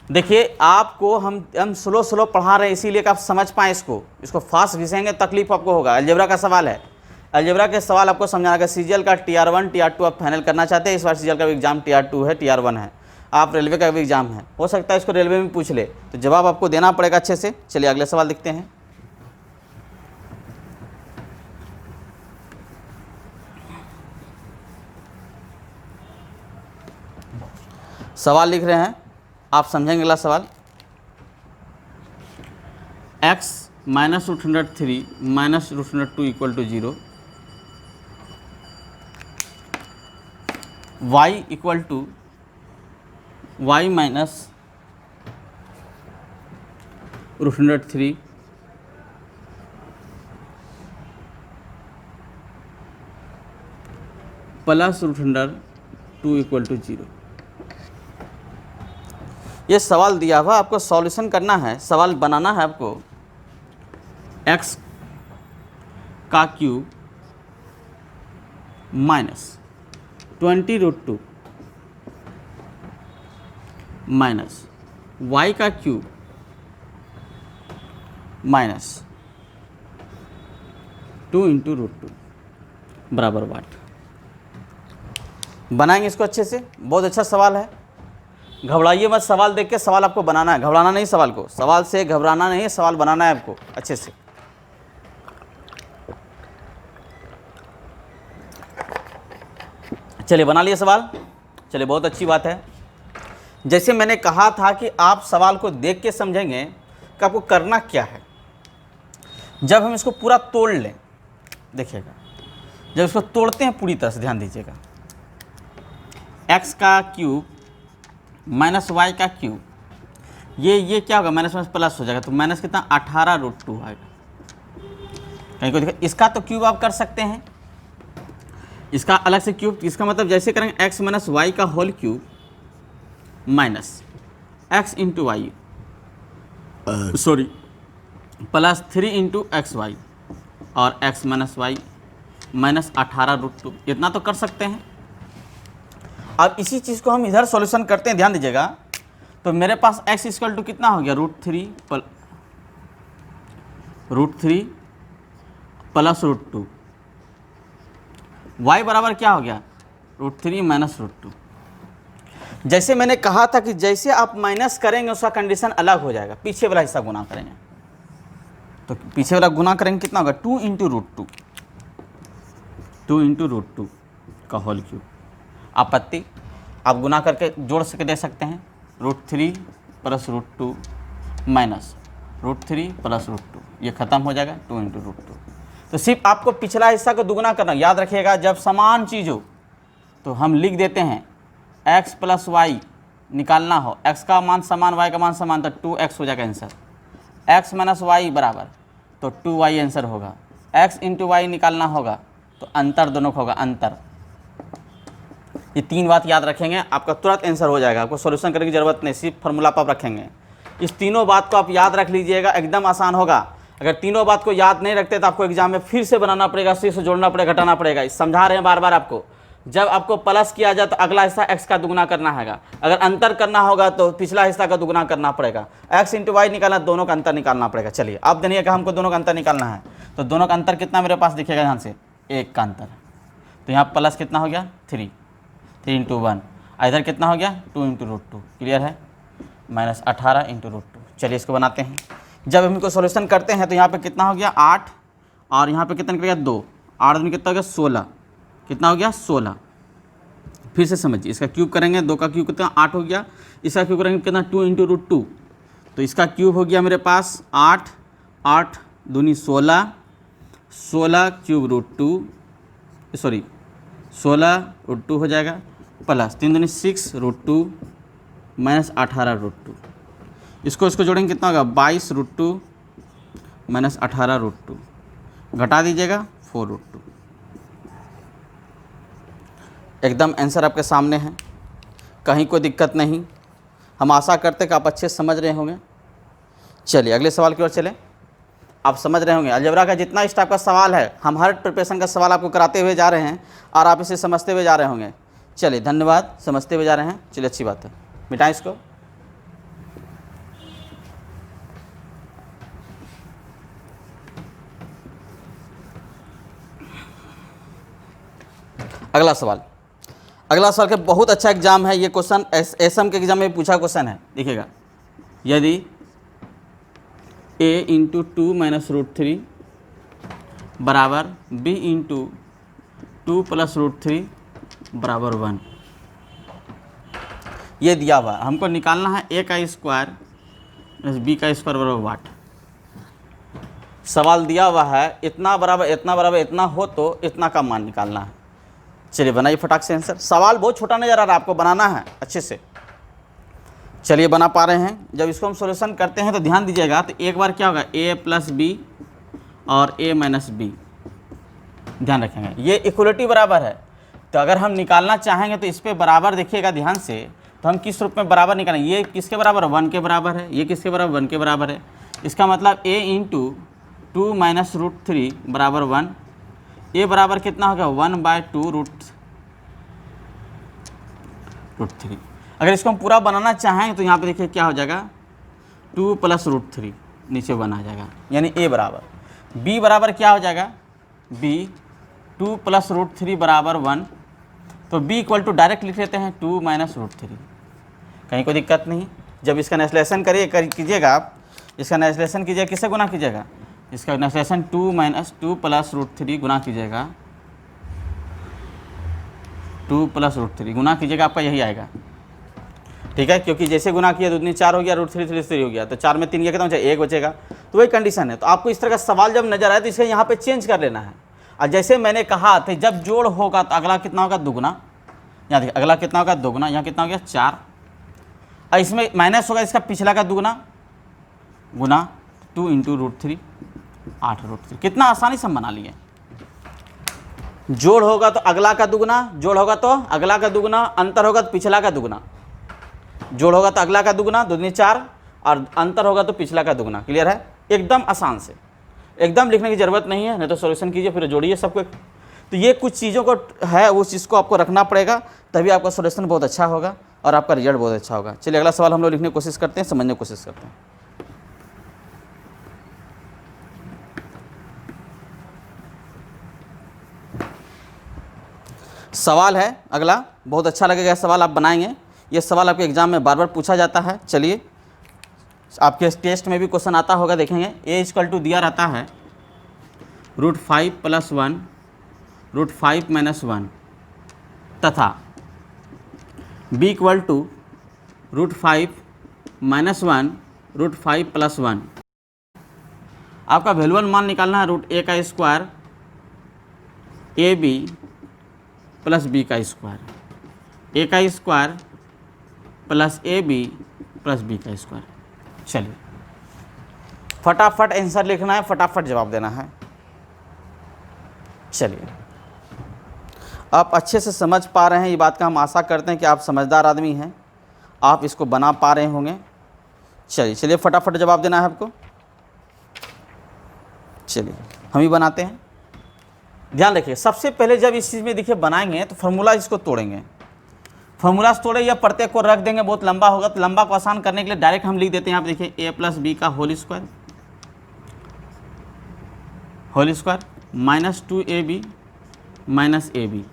देखिए आपको हम स्लो पढ़ा रहे हैं इसीलिए कि आप समझ पाएँ इसको फास्ट घिसेंगे तकलीफ आपको होगा। अलजेब्रा का सवाल है, अलजेब्रा के सवाल आपको समझाना है। सीजीएल का TR1 TR2 आप फाइनल करना चाहते हैं, इस बार सीजीएल का भी एग्जाम TR2 है, TR1 है, आप रेलवे का भी एग्जाम है, हो सकता है इसको रेलवे में पूछ ले, तो जवाब आपको देना पड़ेगा अच्छे से। चलिए अगले सवाल देखते हैं। सवाल लिख रहे हैं, आप समझेंगे अगला सवाल। x minus √3 minus √2 equal to 0, y equal to y minus √3 plus √2 equal to 0। ये सवाल दिया हुआ, आपको सॉल्यूशन करना है, सवाल बनाना है आपको। x का क्यूब माइनस 20√2 माइनस y का क्यूब माइनस 2 × √2 बराबर वाट। बनाएंगे इसको अच्छे से, बहुत अच्छा सवाल है। घबराइए मत, सवाल देख के सवाल आपको बनाना है, घबराना नहीं सवाल को, सवाल से घबराना नहीं है, सवाल बनाना है आपको अच्छे से। चलिए बना लिए सवाल, चलिए बहुत अच्छी बात है। जैसे मैंने कहा था कि आप सवाल को देख के समझेंगे कि आपको करना क्या है। जब हम इसको पूरा तोड़ लें, देखिएगा जब इसको तोड़ते हैं पूरी तरह से, ध्यान दीजिएगा, x का क्यूब माइनस y का क्यूब, ये क्या होगा, माइनस माइनस प्लस हो जाएगा, तो माइनस कितना 18√2 आएगा। कहीं को देखो, इसका तो क्यूब आप कर सकते हैं, इसका अलग से क्यूब, इसका मतलब जैसे करेंगे x माइनस वाई का whole cube minus x into y sorry plus 3 × xy और x माइनस वाई माइनस 18√2, इतना तो कर सकते हैं। अब इसी चीज़ को हम इधर सॉल्यूशन करते हैं, ध्यान दीजिएगा, तो मेरे पास x इक्वल टू कितना हो गया, √3 प्लस √2, y बराबर क्या हो गया, √3 माइनस √2। जैसे मैंने कहा था कि जैसे आप माइनस करेंगे उसका कंडीशन अलग हो जाएगा, पीछे वाला हिस्सा गुना करेंगे, तो पीछे वाला गुना करेंगे कितना होगा, 2 × √2 का होल क्यूब। आपत्ति, आप गुना करके जोड़ सके दे सकते हैं, √3 प्लस √2 माइनस √3 प्लस √2, ये ख़त्म हो जाएगा 2 × √2। तो सिर्फ आपको पिछला हिस्सा को दुगना करना, याद रखिएगा जब समान चीज़ हो तो हम लिख देते हैं x प्लस वाई निकालना हो, x का मान समान y का मान समान, तो 2x हो जाएगा आंसर। x माइनस वाई बराबर तो 2y आंसर होगा। x इंटू वाई निकालना होगा तो अंतर दोनों का होगा, अंतर। ये 3 बात याद रखेंगे, आपका तुरंत आंसर हो जाएगा, आपको सॉल्यूशन करने की ज़रूरत नहीं, सिर्फ फार्मूला पर आप रखेंगे। इस तीनों बात को आप याद रख लीजिएगा, एकदम आसान होगा। अगर तीनों बात को याद नहीं रखते तो आपको एग्जाम में फिर से बनाना पड़ेगा, फिर से जोड़ना पड़ेगा, घटाना पड़ेगा। समझा रहे हैं बार बार आपको, जब आपको प्लस किया जाए तो अगला हिस्सा x का दुगना करना है, अगर अंतर करना होगा तो पिछला हिस्सा का दुगना करना पड़ेगा। x इंटू वाई निकालना, दोनों का अंतर निकालना पड़ेगा। चलिए अब देखिएगा, हमको दोनों का अंतर निकालना है, तो दोनों का अंतर कितना मेरे पास दिखेगा, यहाँ से 1 का अंतर, तो यहाँ प्लस कितना हो गया 3 × 1, इधर कितना हो गया 2 × √2, क्लियर है, माइनस 18 × √2। चलिए इसको बनाते हैं। जब हम इनको सॉल्यूशन करते हैं तो यहाँ पे कितना हो गया 8 और यहाँ पे कितना निकल गया 2, 8 में कितना हो गया 16, कितना हो गया 16। फिर से समझिए, इसका क्यूब करेंगे, 2 का क्यूब कितना 8 हो गया, इसका क्यूब करेंगे कितना 2 × √2, तो इसका क्यूब हो गया मेरे पास 8, 8 दूनी 16, 16 क्यूब √2 सॉरी 16 √2 हो जाएगा, प्लस 3 दूनी 6 √2 माइनस 18 √2। इसको जोड़ेंगे कितना होगा 22 √2 माइनस 18 √2, घटा दीजिएगा 4 √2। एकदम आंसर आपके सामने है, कहीं कोई दिक्कत नहीं। हम आशा करते कि आप अच्छे से समझ रहे होंगे। चलिए अगले सवाल की ओर चलें। आप समझ रहे होंगे। अलजेब्रा का जितना इस टाइप का सवाल है, हम हर प्रिपरेशन का सवाल आपको कराते हुए जा रहे हैं और आप इसे समझते हुए जा रहे होंगे। चलिए धन्यवाद, समझते हुए जा रहे हैं। चलिए अच्छी बात है, मिटाएं इसको। अगला सवाल के बहुत अच्छा एग्जाम है ये क्वेश्चन, एसएम के एग्जाम में पूछा क्वेश्चन है। देखिएगा, यदि a इंटू 2 माइनस रूट 3 बराबर b इंटू 2 प्लस रूट 3 बराबर 1, ये दिया हुआ, हमको निकालना है a का स्क्वायर प्लस b का स्क्वायर बराबर वाट। सवाल दिया हुआ है इतना बराबर इतना हो तो इतना का मान निकालना है। चलिए बनाइए फटाक से आंसर। सवाल बहुत छोटा नज़र आ रहा है, आपको बनाना है अच्छे से। चलिए बना पा रहे हैं। जब इसको हम सॉल्यूशन करते हैं तो ध्यान दीजिएगा, तो एक बार क्या होगा a प्लस बी और a माइनस बी, ध्यान रखेंगे ये इक्वलिटी बराबर है। तो अगर हम निकालना चाहेंगे तो इस पर बराबर देखिएगा ध्यान से, तो हम किस रूप में बराबर निकालेंगे, ये किसके बराबर है 1 के बराबर है, ये किसके बराबर 1 के बराबर है। इसका मतलब a इंटू 2 माइनस रूट 3 बराबर 1, ए बराबर कितना होगा 1/2 रूट 3। अगर इसको हम पूरा बनाना चाहें तो यहाँ पे देखिए क्या हो जाएगा 2 प्लस रूट 3 नीचे 1 आ जाएगा, यानी ए बराबर। बी बराबर क्या हो जाएगा b 2 प्लस रूट 3 बराबर 1, तो b इक्वल टू डायरेक्ट लिख लेते हैं 2 माइनस रूट 3, कहीं कोई दिक्कत नहीं। जब इसका नेस्लेशन कीजिएगा आप, इसका नेस्लेशन कीजिएगा, किससे गुना कीजिएगा, इसका नेस्लेशन 2 माइनस 2 प्लस रूट 3 गुना कीजिएगा 2 प्लस रूट 3 गुना कीजिएगा, आपका यही आएगा। ठीक है, क्योंकि जैसे गुना किया 2 4 हो गया, रूट 3 3 हो गया, तो 4 में 3 गया कितना हो जाएगा 1 बचेगा। तो वही कंडीशन है। तो आपको इस तरह का सवाल जब नजर आए तो इसे यहाँ पे चेंज कर लेना है। और जैसे मैंने कहा था जब जोड़ होगा तो अगला कितना होगा दुगना, यहाँ देखिए अगला कितना होगा दोगुना, यहाँ कितना हो गया 4, और इसमें माइनस होगा इसका पिछला का दुगना गुना 2 इंटू रूट 3 8 रूट 3। कितना आसानी से हम बना लिए। जोड़ होगा तो अगला का दुगना, जोड़ होगा तो अगला का दुगना, अंतर होगा तो पिछला का दुगना। जोड़ होगा तो अगला का दुगना 2 दूनी 4, और अंतर होगा तो पिछला का दुगना। क्लियर है, एकदम आसान से, एकदम लिखने की ज़रूरत नहीं है, नहीं तो सॉल्यूशन कीजिए फिर जोड़िए सबको। तो ये कुछ चीज़ों को है उस चीज़ को आपको रखना पड़ेगा, तभी आपका सॉल्यूशन बहुत अच्छा होगा और आपका रिजल्ट बहुत अच्छा होगा। चलिए अगला सवाल हम लोग लिखने की कोशिश करते हैं, समझने की कोशिश करते हैं। सवाल है अगला, बहुत अच्छा लगेगा सवाल आप बनाएंगे। ये सवाल आपके एग्जाम में बार बार पूछा जाता है। चलिए आपके टेस्ट में भी क्वेश्चन आता होगा, देखेंगे। ए इक्वल टू दिया रहता है √5 + 1 √5 - 1 तथा b इक्वल टू √5 - 1 √5 + 1। आपका वैल्यूअल मान निकालना है √a का स्क्वायर ab प्लस b का स्क्वायर, a का square plus ab plus b का स्क्वायर। चलिए फटाफट आंसर लिखना है, फटाफट जवाब देना है। चलिए आप अच्छे से समझ पा रहे हैं, ये बात का हम आशा करते हैं कि आप समझदार आदमी हैं, आप इसको बना पा रहे होंगे। चलिए फटाफट जवाब देना है आपको। चलिए हम ही बनाते हैं। ध्यान रखिए, सबसे पहले जब इस चीज़ में देखिए बनाएंगे तो फार्मूला इसको तोड़ेंगे। फार्मूला तोड़े या प्रत्येक को रख देंगे, बहुत लंबा होगा, तो लंबा को आसान करने के लिए डायरेक्ट हम लिख देते हैं। यहाँ पे देखिए a + b का whole square -2ab - ab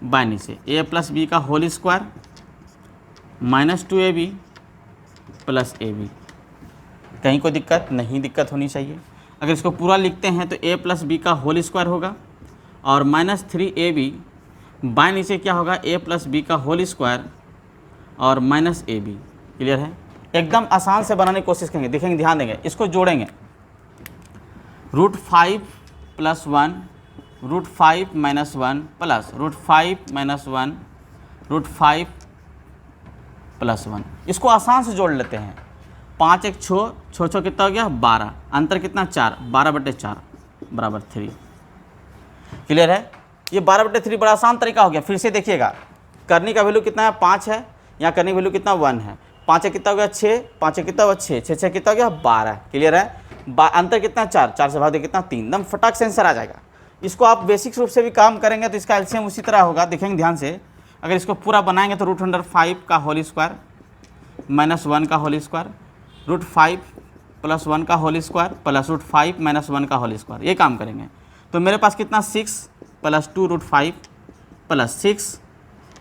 by नीचे a + b का होल स्क्वायर -2ab + ab। कहीं कोई दिक्कत नहीं, दिक्कत होनी चाहिए। अगर इसको पूरा लिखते हैं तो a + b का होल स्क्वायर होगा और -3ab बाय नीचे क्या होगा a + b का होल स्क्वायर और -ab। क्लियर है, एकदम आसान से बनाने की कोशिश करेंगे। देखेंगे, ध्यान देंगे, इसको जोड़ेंगे √5 + 1 √5 - 1 प्लस √5 - 1 √5 + 1। इसको आसान से जोड़ लेते हैं। 5 1 6 6 6 कितना हो गया 12, अंतर कितना 4, 12/4 बराबर 3। क्लियर है, ये 12/3 बड़ा आसान तरीका हो गया। फिर से देखिएगा, करने का वैल्यू कितना है 5 है, यहाँ करने का वैल्यू कितना 1 है। 5 कितना हो गया 6, 5 कितना हुआ 6, 6 कितना हो गया 12। क्लियर है, अंतर कितना 4, 4 से भाग दे कितना 3, एकदम फटाक से आंसर आ जाएगा। इसको आप बेसिक रूप से भी काम करेंगे तो इसका एलसीएम उसी तरह होगा, देखेंगे ध्यान से। अगर इसको पूरा बनाएंगे तो √5 का होल स्क्वायर -1 का होल स्क्वायर, √5 + 1 का होल स्क्वायर प्लस √5 - 1 का होल स्क्वायर, ये काम करेंगे। तो मेरे पास कितना 6 + 2 √5 + 6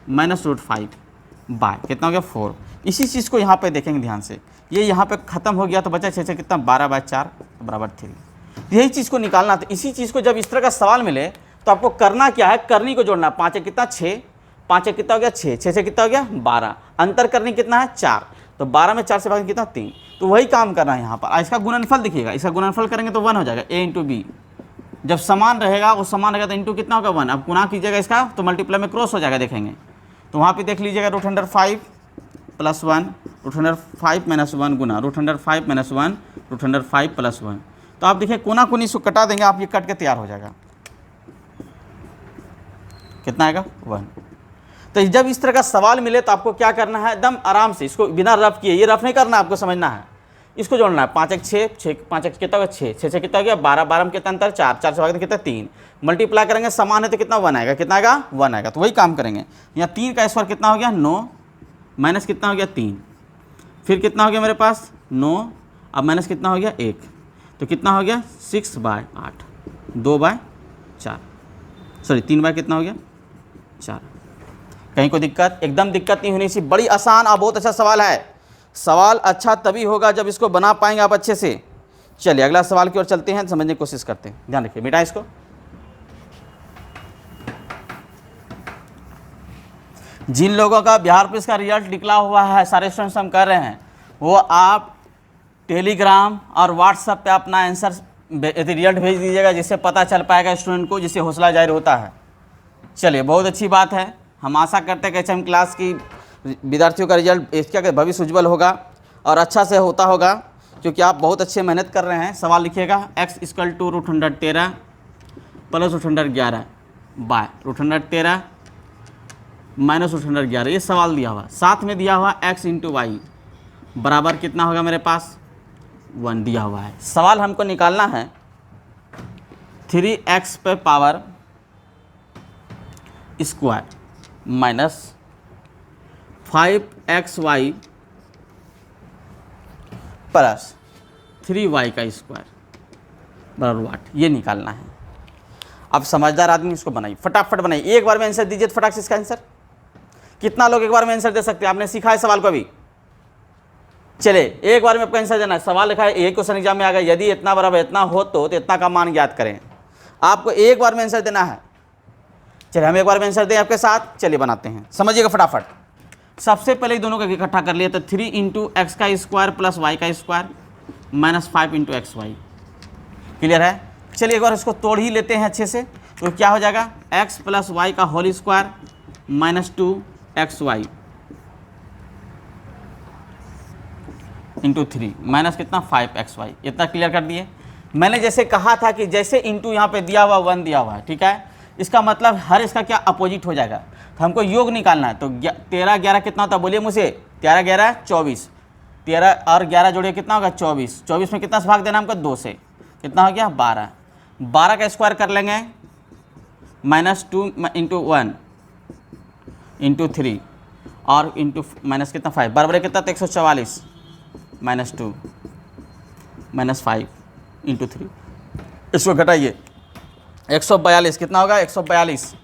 - √5 बाय कितना हो गया 4। इसी चीज़ को यहाँ पे देखेंगे ध्यान से, ये यहाँ पे ख़त्म हो गया तो बचा 6 कितना 12/4 बराबर 3। यही चीज़ को निकालना था। इसी चीज़ को जब इस तरह का सवाल मिले तो आपको करना क्या है, करनी को जोड़ना। 5 कितना 6, 5 कितना हो गया 6, 6 से कितना हो गया 12, अंतर करनी कितना है 4, तो 12 में 4 से भाग कितना 3, तो वही काम करना है यहाँ पर। इसका गुणनफल देखिएगा, इसका गुणनफल करेंगे तो 1 हो जाएगा, a × b। जब समान रहेगा वो समान रहेगा तो इंटू कितना होगा 1। अब गुणा कीजिएगा इसका तो मल्टीप्लाई में क्रॉस हो जाएगा, देखेंगे तो वहाँ पे देख लीजिएगा √5 + 1, √5 - 1 गुना √5 - 1, √5 + 1। तो आप देखिए कोना कोनी इसको कटा देंगे आप, ये कट के तैयार हो जाएगा। कितना आएगा 1। तो जब इस तरह का सवाल मिले तो आपको क्या करना है, एकदम आराम से इसको बिना रफ किए, ये रफ नहीं करना, आपको समझना है, इसको जोड़ना है। 5 × 6, 6 5 × कितना होगा 6, 6 से कितना हो गया 12, 12 में कितना अंतर 4, 4 से भाग कितना 3, मल्टीप्लाई करेंगे समान है तो कितना 1 आएगा, कितना आएगा 1 आएगा। तो वही काम करेंगे। यहाँ 3 का स्क्वायर कितना हो गया 9, माइनस कितना हो गया 3, फिर कितना हो गया मेरे पास 9, अब माइनस कितना हो गया 1, तो कितना हो गया 6/8, 2/4, सॉरी 3 कितना हो गया 4। कहीं कोई दिक्कत? एकदम दिक्कत नहीं होनी चाहिए, बड़ी आसान और बहुत अच्छा सवाल है। सवाल अच्छा तभी होगा जब इसको बना पाएंगे आप अच्छे से। चलिए अगला सवाल की ओर चलते हैं, समझने की कोशिश करते हैं। ध्यान रखिए बेटा, इसको जिन लोगों का बिहार पुलिस का रिजल्ट निकला हुआ है, सारे स्टूडेंट्स हम कर रहे हैं, वो आप टेलीग्राम और व्हाट्सएप पे अपना आंसर रिजल्ट भेज दीजिएगा, जिससे पता चल पाएगा स्टूडेंट को, जिससे हौसला जाहिर होता है। चलिए बहुत अच्छी बात है, हम आशा करते हैं कि एचएम क्लास की विद्यार्थियों का रिजल्ट इसका भविष्य उज्जवल होगा और अच्छा से होता होगा, क्योंकि आप बहुत अच्छे मेहनत कर रहे हैं। सवाल लिखिएगा x = √113 + √111 बाय √113 - √111, ये सवाल दिया हुआ। साथ में दिया हुआ x × y बराबर कितना होगा मेरे पास 1 दिया हुआ है। सवाल हमको निकालना है 3x पे power square minus 5xy plus 3y का स्क्वायर बराबर वाट, ये निकालना है। अब समझदार आदमी इसको बनाइए, फटाफट बनाइए, एक बार में आंसर दीजिए फटाक से इसका आंसर। कितना लोग एक बार में आंसर दे सकते हैं? आपने सीखा है सवाल को अभी? चले एक बार में आपका आंसर देना है। सवाल लिखा है, यही क्वेश्चन एग्जाम में आ गया, यदि इतना बराबर इतना हो तो इतना का मान ज्ञात करें। आपको एक बार में आंसर देना है। चलिए हम एक बार में आंसर दें आपके साथ, चलिए बनाते हैं, समझिएगा फटाफट। सबसे पहले दोनों का इकट्ठा कर लिया तो 3 × x का स्क्वायर प्लस y का स्क्वायर माइनस 5 × xy, क्लियर है। चलिए एक बार इसको तोड़ ही लेते हैं अच्छे से, तो क्या हो जाएगा x + y का whole square minus 2xy × 3 minus कितना 5xy, इतना क्लियर कर दिए। मैंने जैसे कहा था कि जैसे इंटू यहाँ पे दिया हुआ 1 दिया हुआ है, ठीक है, इसका मतलब हर इसका क्या अपोजिट हो जाएगा। तो हमको योग निकालना है, तो 13 11 कितना होता है बोलिए मुझे? 13 11 24, 13 और 11 जोड़िए कितना होगा 24, 24 में कितना से भाग देना हमको 2 से, कितना हो गया 12, 12 का स्क्वायर कर लेंगे माइनस 2 × 1 × 3 और इंटू माइनस कितना 5 बराबर कितना तो 144 माइनस 2 माइनस 5 × 3, इसको घटाइए 142 कितना होगा 142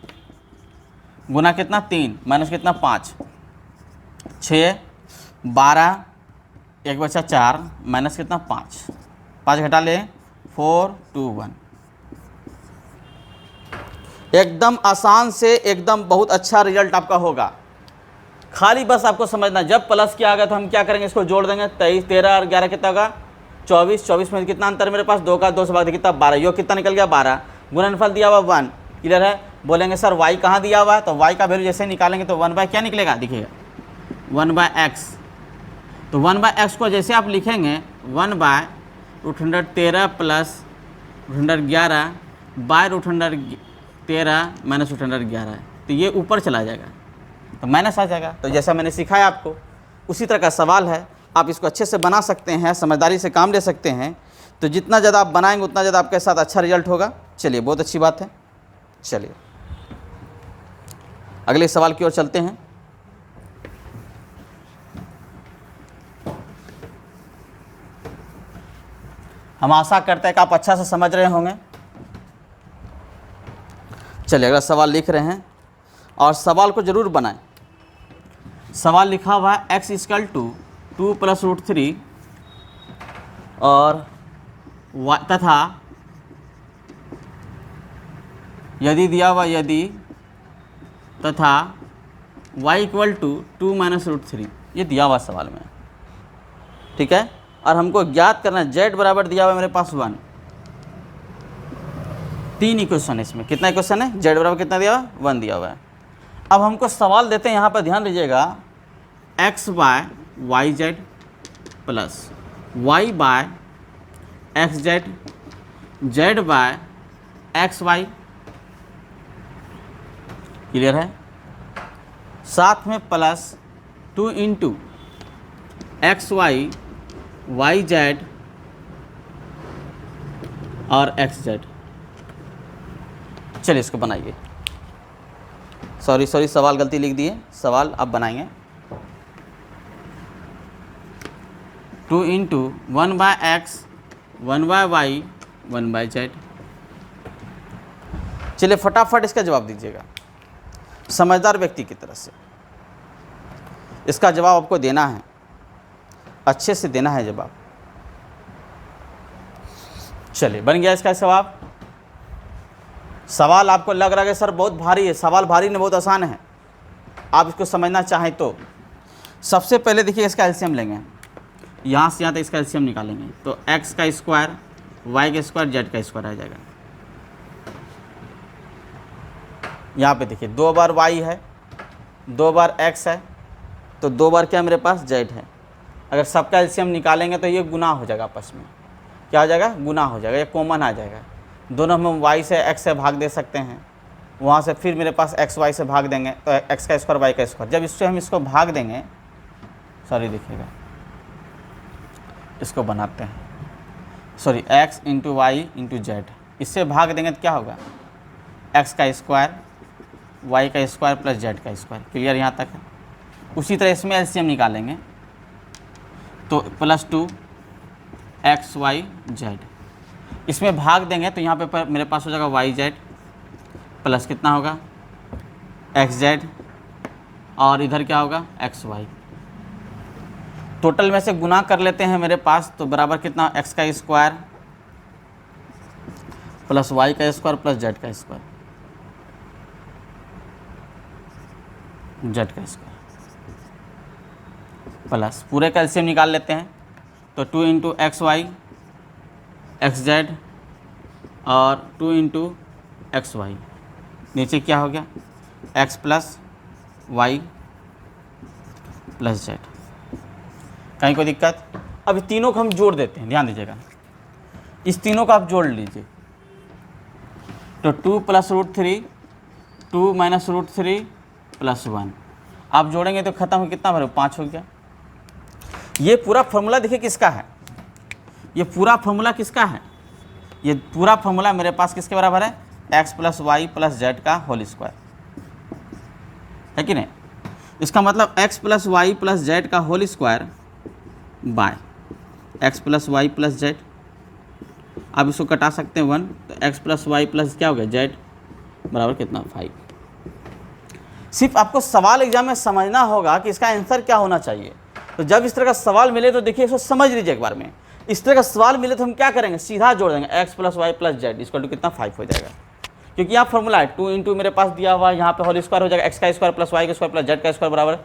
गुना कितना 3 माइनस कितना 5, 6 12 1 बचा 4 माइनस कितना 5, 5 घटा ले 4 2 1। एकदम आसान से एकदम बहुत अच्छा रिजल्ट आपका होगा। खाली बस आपको समझना, जब प्लस किया गया तो हम क्या करेंगे, इसको जोड़ देंगे। 23 13 और 11 कितना होगा 24, 24 में कितना अंतर मेरे पास 2 का 2 से भाग कितना 12, योग कितना निकल गया 12, गुणनफल दिया हुआ 1, क्लियर है। बोलेंगे सर y कहाँ दिया हुआ है, तो y का वैल्यू जैसे निकालेंगे तो 1 बाय क्या निकलेगा, देखिएगा 1 बाय x। तो 1 बाय x को जैसे आप लिखेंगे 1 बाय √113 प्लस √111 बाय √113 माइनस √111, तो ये ऊपर चला जाएगा तो माइनस आ जाएगा। तो जैसा मैंने सिखाया आपको उसी तरह का सवाल है, आप इसको अच्छे से बना सकते हैं, समझदारी से काम ले सकते हैं। तो जितना ज़्यादा आप बनाएंगे उतना ज़्यादा आपके साथ अच्छा रिजल्ट होगा। चलिए, बहुत अच्छी बात है। चलिए अगले सवाल की ओर चलते हैं। हम आशा करते हैं कि आप अच्छा से समझ रहे होंगे। चलिए अगला सवाल लिख रहे हैं और सवाल को ज़रूर बनाएं। सवाल लिखा हुआ है x इक्वल टू 2 + √3 और तथा यदि दिया हुआ यदि तथा y इक्वल टू 2 - √3, ये दिया हुआ सवाल में, ठीक है। और हमको ज्ञात करना है z बराबर दिया हुआ है मेरे पास 1। 3 इक्वेशन है इसमें। कितना इक्वेशन है? z बराबर कितना दिया हुआ है? 1 दिया हुआ है। अब हमको सवाल देते हैं, यहाँ पर ध्यान दीजिएगा, x by y z plus y by x z, z by x y. Clear है? साथ में plus 2 × x y, y z और एक्स जेड। चलिए इसको बनाइए। सॉरी सवाल गलती लिख दिए, सवाल अब बनाएंगे। 2 × 1 by x, 1 by y, 1 by z. चलिए फटाफट इसका जवाब दीजिएगा समझदार व्यक्ति की तरह से। इसका जवाब आपको देना है, अच्छे से देना है जवाब। चलिए बन गया इसका जवाब। सवाल आपको लग रहा है कि सर बहुत भारी है। सवाल भारी नहीं, बहुत आसान है। आप इसको समझना चाहें तो सबसे पहले देखिए इसका एलसीएम लेंगे। यहाँ से यहाँ तक इसका एलसीएम निकालेंगे तो x का स्क्वायर, y का स्क्वायर, z का स्क्वायर आ जाएगा। यहाँ पे देखिए 2 बार y है, 2 बार x है, तो 2 बार क्या मेरे पास z है। अगर सबका एलसीएम निकालेंगे तो ये गुना हो जाएगा आपस में। क्या हो जाएगा? गुना हो जाएगा, ये कॉमन आ जाएगा। दोनों हम y से x से भाग दे सकते हैं, वहाँ से फिर मेरे पास x y से भाग देंगे तो x का स्क्वायर y का स्क्वायर। जब इससे हम इसको भाग देंगे, सॉरी देखिएगा इसको बनाते हैं, सॉरी x × y × z, इससे भाग देंगे तो क्या होगा? x का स्क्वायर, y का स्क्वायर प्लस z का स्क्वायर। क्लियर यहाँ तक है? उसी तरह इसमें एलसीएम निकालेंगे तो +2 x y z, इसमें भाग देंगे तो यहाँ पे मेरे पास हो जाएगा y z प्लस कितना होगा? x z, और इधर क्या होगा? x y। टोटल में से गुना कर लेते हैं मेरे पास, तो बराबर कितना? x का स्क्वायर प्लस y का स्क्वायर प्लस z का स्क्वायर, z का स्क्वायर प्लस पूरे का एलसीएम निकाल लेते हैं तो 2 × एक्स वाई एक्स जेड और 2 × एक्स वाई। नीचे क्या हो गया? x plus y plus z. कहीं कोई दिक्कत? अब तीनों को हम जोड़ देते हैं, ध्यान दीजिएगा। इस तीनों को आप जोड़ लीजिए तो 2 + √3, 2 - √3 प्लस 1। आप जोड़ेंगे तो खत्म हो, कितना भरे? 5 हो गया। ये पूरा फॉर्मूला देखिए किसका है? ये पूरा फॉर्मूला किसका है? ये पूरा फॉर्मूला मेरे पास किसके बराबर है? x + y + z का होल स्क्वायर है कि नहीं? इसका मतलब x + y + z का whole square by x + y + z। आप इसको कटा सकते हैं 1, तो x + y + क्या हो गया? z बराबर कितना? 5। सिर्फ आपको सवाल एग्जाम में समझना होगा कि इसका आंसर क्या होना चाहिए। तो जब इस तरह का सवाल मिले तो देखिए इसको समझ लीजिए एक बार में। इस तरह का सवाल मिले तो हम क्या करेंगे? सीधा जोड़ देंगे x + y + z equal to कितना? 5 हो जाएगा। क्योंकि यहाँ फॉर्मूला है 2 × मेरे पास दिया हुआ है, यहाँ पे होल स्क्वायर हो जाएगा, x का स्क्वायर प्लस y का स्क्वायर प्लस z का स्क्वायर बराबर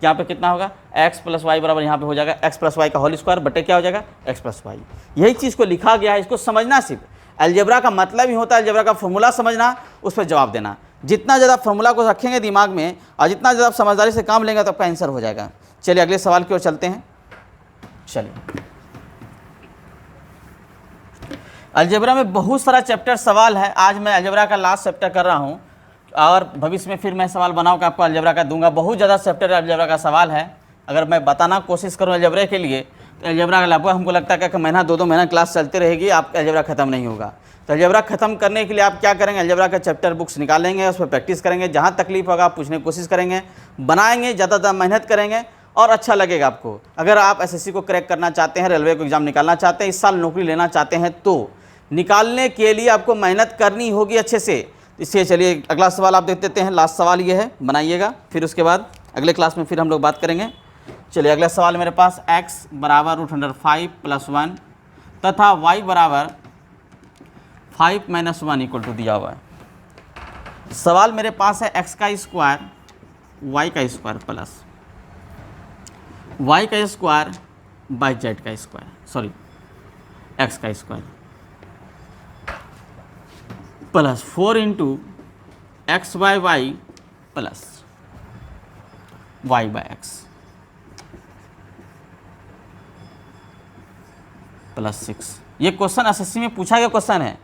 यहाँ पे कितना होगा? x + y बराबर यहाँ पे हो जाएगा x + y का होल स्क्वायर बटे क्या हो जाएगा? x + y। यही चीज़ को लिखा गया है, इसको समझना। सिर्फ अलजेब्रा का मतलब ही होता है अलजेब्रा का फॉर्मूला समझना, उस पर जवाब देना। जितना ज़्यादा फॉर्मूला को रखेंगे दिमाग में और जितना ज़्यादा समझदारी से काम लेंगे तो आपका आंसर हो जाएगा। चलिए अगले सवाल की ओर चलते हैं। चलिए अलजेब्रा में बहुत सारा चैप्टर सवाल है। आज मैं अलजेब्रा का लास्ट चैप्टर कर रहा हूँ और भविष्य में फिर मैं सवाल बनाऊँ कि आपको अलजेब्रा का दूंगा। बहुत ज़्यादा चैप्टर अलजेब्रा का सवाल है। अगर मैं बताना कोशिश करूँ अलजेब्रा के लिए तो अलजेब्रा का लगभग हमको लगता है कि महीना 2-2 महीना क्लास चलती रहेगी, आपका अलजेब्रा खत्म नहीं होगा। तो अलजेब्रा खत्म करने के लिए आप क्या करेंगे, अलजेब्रा का चैप्टर बुक्स निकालेंगे, उस पर प्रैक्टिस करेंगे, जहाँ तकलीफ होगा आप पूछने की कोशिश करेंगे, बनाएंगे, ज़्यादा मेहनत करेंगे और अच्छा लगेगा आपको। अगर आप एसएससी को क्रैक करना चाहते हैं, रेलवे को एग्ज़ाम निकालना चाहते हैं, इस साल नौकरी लेना चाहते हैं, तो निकालने के लिए आपको मेहनत करनी होगी अच्छे से। इसलिए चलिए अगला सवाल आप देख देते हैं, लास्ट सवाल ये है, बनाइएगा, फिर उसके बाद अगले क्लास में फिर हम लोग बात करेंगे। चलिए अगला सवाल मेरे पास x बराबर √5 + 1 तथा y बराबर 5 - 1 इक्वल टू दिया हुआ है। सवाल मेरे पास है x का स्क्वायर y का स्क्वायर प्लस y का स्क्वायर बाई z का स्क्वायर, सॉरी x का square plus 4 × x/y plus y/x plus 6। ये क्वेश्चन एसएससी में पूछा गया क्वेश्चन है,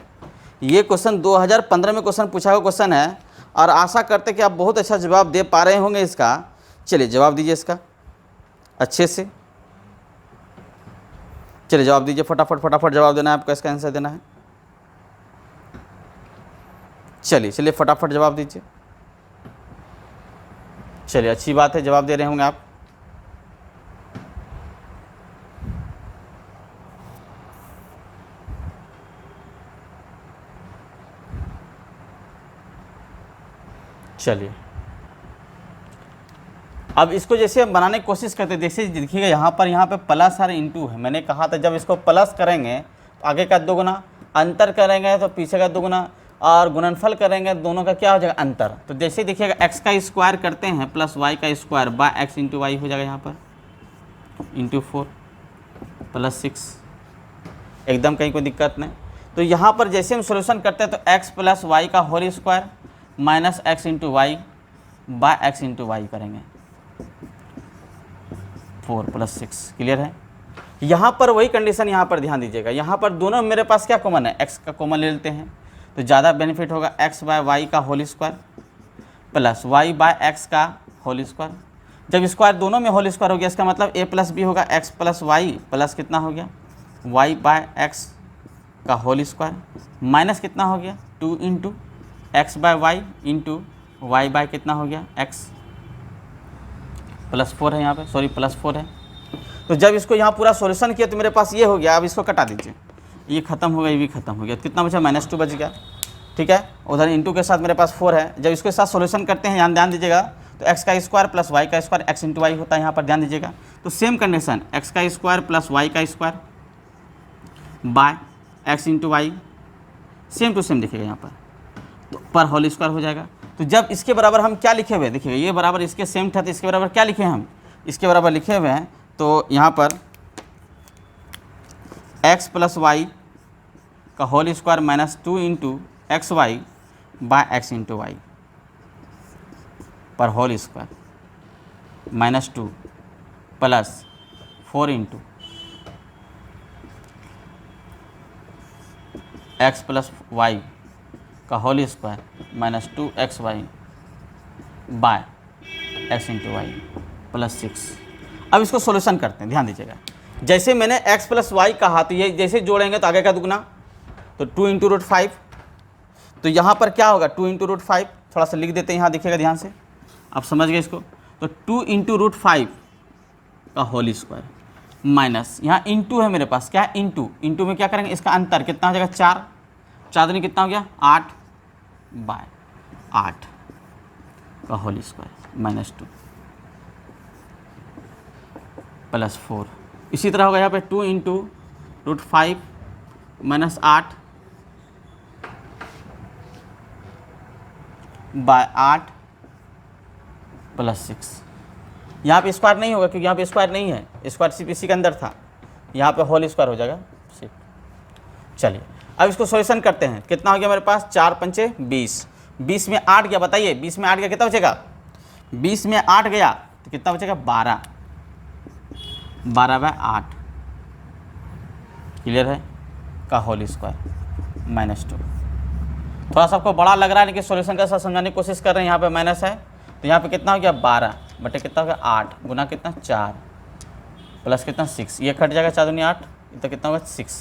ये क्वेश्चन 2015 में क्वेश्चन पूछा गया क्वेश्चन है, और आशा करते कि आप बहुत अच्छा जवाब दे पा रहे होंगे इसका। चलिए जवाब दीजिए इसका अच्छे से, चलिए जवाब दीजिए, फटाफट जवाब देना है आपको, इसका आंसर देना है। चलिए फटाफट जवाब दीजिए। चलिए अच्छी बात है, जवाब दे रहे होंगे आप। चलिए अब इसको जैसे हम बनाने की कोशिश करते हैं, जैसे देखिएगा यहाँ पे प्लस और इंटू है। मैंने कहा था जब इसको प्लस करेंगे तो आगे का दोगुना, अंतर करेंगे तो पीछे का दोगुना, और गुणनफल करेंगे दोनों का क्या हो जाएगा, अंतर। तो जैसे देखिएगा x का स्क्वायर करते हैं प्लस y का स्क्वायर बाय x × y हो जाएगा यहाँ पर × 4 प्लस 6, एकदम कहीं कोई दिक्कत नहीं। तो यहाँ पर जैसे हम सोल्यूशन करते हैं तो x + y का whole square minus x × y by x × y करेंगे 4 + 6, क्लियर है। यहाँ पर वही कंडीशन, यहाँ पर ध्यान दीजिएगा, यहाँ पर दोनों मेरे पास क्या कॉमन है, x का कॉमन ले लेते हैं तो ज़्यादा बेनिफिट होगा, x/y का होल स्क्वायर प्लस y/x का होल स्क्वायर। जब स्क्वायर दोनों में होल स्क्वायर हो गया, इसका मतलब a + b होगा x + y प्लस कितना हो गया y/x का होल स्क्वायर माइनस कितना हो गया 2 × x/y × y/ कितना हो गया x प्लस 4 है यहाँ पे, सॉरी प्लस 4 है। तो जब इसको यहाँ पूरा सॉल्यूशन किया तो मेरे पास ये हो गया। अब इसको कटा दीजिए, ये खत्म हो गया, ये भी खत्म हो गया, कितना बचा -2 बच गया, ठीक है। उधर इंटू के साथ मेरे पास 4 है। जब इसके साथ सॉल्यूशन करते हैं, यहाँ ध्यान दीजिएगा, तो x का स्क्वायर प्लस y का स्क्वायर x × y होता है, यहाँ पर ध्यान दीजिएगा। तो सेम कंडीशन x का स्क्वायर प्लस y का square by x × y, same to same देखिएगा यहाँ पर, तो पर होल स्क्वायर हो जाएगा। तो जब इसके बराबर हम क्या लिखे हुए हैं, देखिएगा ये बराबर इसके सेम था, तो इसके बराबर क्या लिखे हैं हम, इसके बराबर लिखे हुए हैं, तो यहाँ पर x + y का whole square minus 2 × xy by x × y पर whole square minus 2 plus 4 × x + y का whole square minus 2xy by x × y plus 6। अब इसको सॉल्यूशन करते हैं, ध्यान दीजिएगा। जैसे मैंने x + y कहा, तो ये जैसे जोड़ेंगे तो आगे का दुगना, तो 2 × √5, तो यहाँ पर क्या होगा 2 × √5, थोड़ा सा लिख देते हैं यहाँ, देखिएगा ध्यान से, आप समझ गए इसको। तो 2 × √5 का होल स्क्वायर माइनस, यहाँ इंटू है मेरे पास, क्या है इंटू में क्या करेंगे, इसका अंतर कितना हो जाएगा 4, 4 दूनी कितना हो गया 8 बाय 8 का होल स्क्वायर माइनस 2 प्लस 4। इसी तरह होगा यहाँ पे 2 × √5 माइनस 8 बाय 8 प्लस 6। यहाँ पे स्क्वायर नहीं होगा क्योंकि यहाँ पे स्क्वायर नहीं है, स्क्वायर सिर्फ इसी के अंदर था, यहाँ पे होल स्क्वायर हो जाएगा 6। चलिए अब इसको सॉल्यूशन करते हैं, कितना हो गया मेरे पास 4 × 5 = 20, 20 में 8 गया, बताइए 20 में 8 गया कितना बचेगा, 20 में 8 गया तो कितना बचेगा 12, 12/8, क्लियर है, का होल स्क्वायर माइनस 2। थोड़ा सा आपको बड़ा लग रहा है लेकिन सॉल्यूशन का साथ समझाने की कोशिश कर रहे हैं। यहाँ पे माइनस है तो यहाँ पे कितना हो गया 12 बटे कितना हो गया 8 गुना कितना 4 प्लस कितना 6, ये कट जाएगा 4 दूनी 8, तो कितना होगा 6।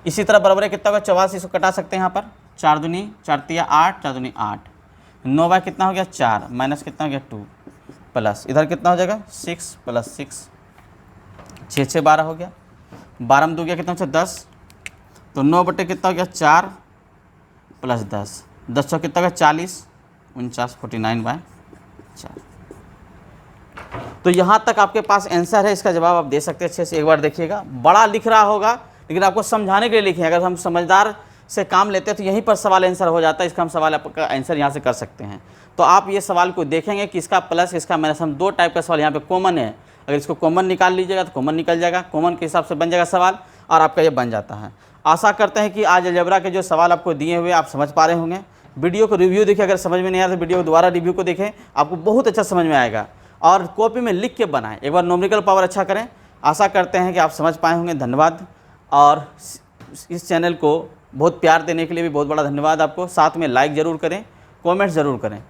इसी तरह बराबर है कितना होगा 84, इसको कटा सकते हैं यहाँ पर 4 दूनी 4 तिया 8, 4 दूनी 8, 9 बाय कितना हो गया 4, माइनस कितना हो गया 2, प्लस इधर कितना हो जाएगा 6 प्लस 6, 6 6 12 हो गया, 12 में 2 गया कितना हो 10, तो 9 बटे कितना हो गया 4 प्लस 10, 10 सौ कितना हो गया 40, 49 49/4। तो यहाँ तक आपके पास आंसर है, इसका जवाब आप दे सकते हैं। अच्छे से एक बार देखिएगा, बड़ा लिख रहा होगा लेकिन आपको समझाने के लिए लिखे हैं। अगर हम समझदार से काम लेते हैं तो यहीं पर सवाल आंसर हो जाता है। इसका हम सवाल आपका आंसर यहाँ से कर सकते हैं। तो आप ये सवाल को देखेंगे कि इसका प्लस इसका माइनस, हम 2 टाइप का सवाल यहाँ पे कॉमन है। अगर इसको कॉमन निकाल लीजिएगा तो कॉमन निकल जाएगा, कॉमन के हिसाब से बन जाएगा सवाल और आपका ये बन जाता है। आशा करते हैं कि आज अलजेब्रा के जो सवाल आपको दिए हुए आप समझ पा रहे होंगे। वीडियो को रिव्यू देखिए, अगर समझ में नहीं आया तो वीडियो को दोबारा रिव्यू को देखें, आपको बहुत अच्छा समझ में आएगा। और कॉपी में लिख के बनाएं, एक बार न्यूमेरिकल पावर अच्छा करें। आशा करते हैं कि आप समझ पाए होंगे। धन्यवाद। और इस चैनल को बहुत प्यार देने के लिए भी बहुत बड़ा धन्यवाद आपको। साथ में लाइक ज़रूर करें, कमेंट ज़रूर करें।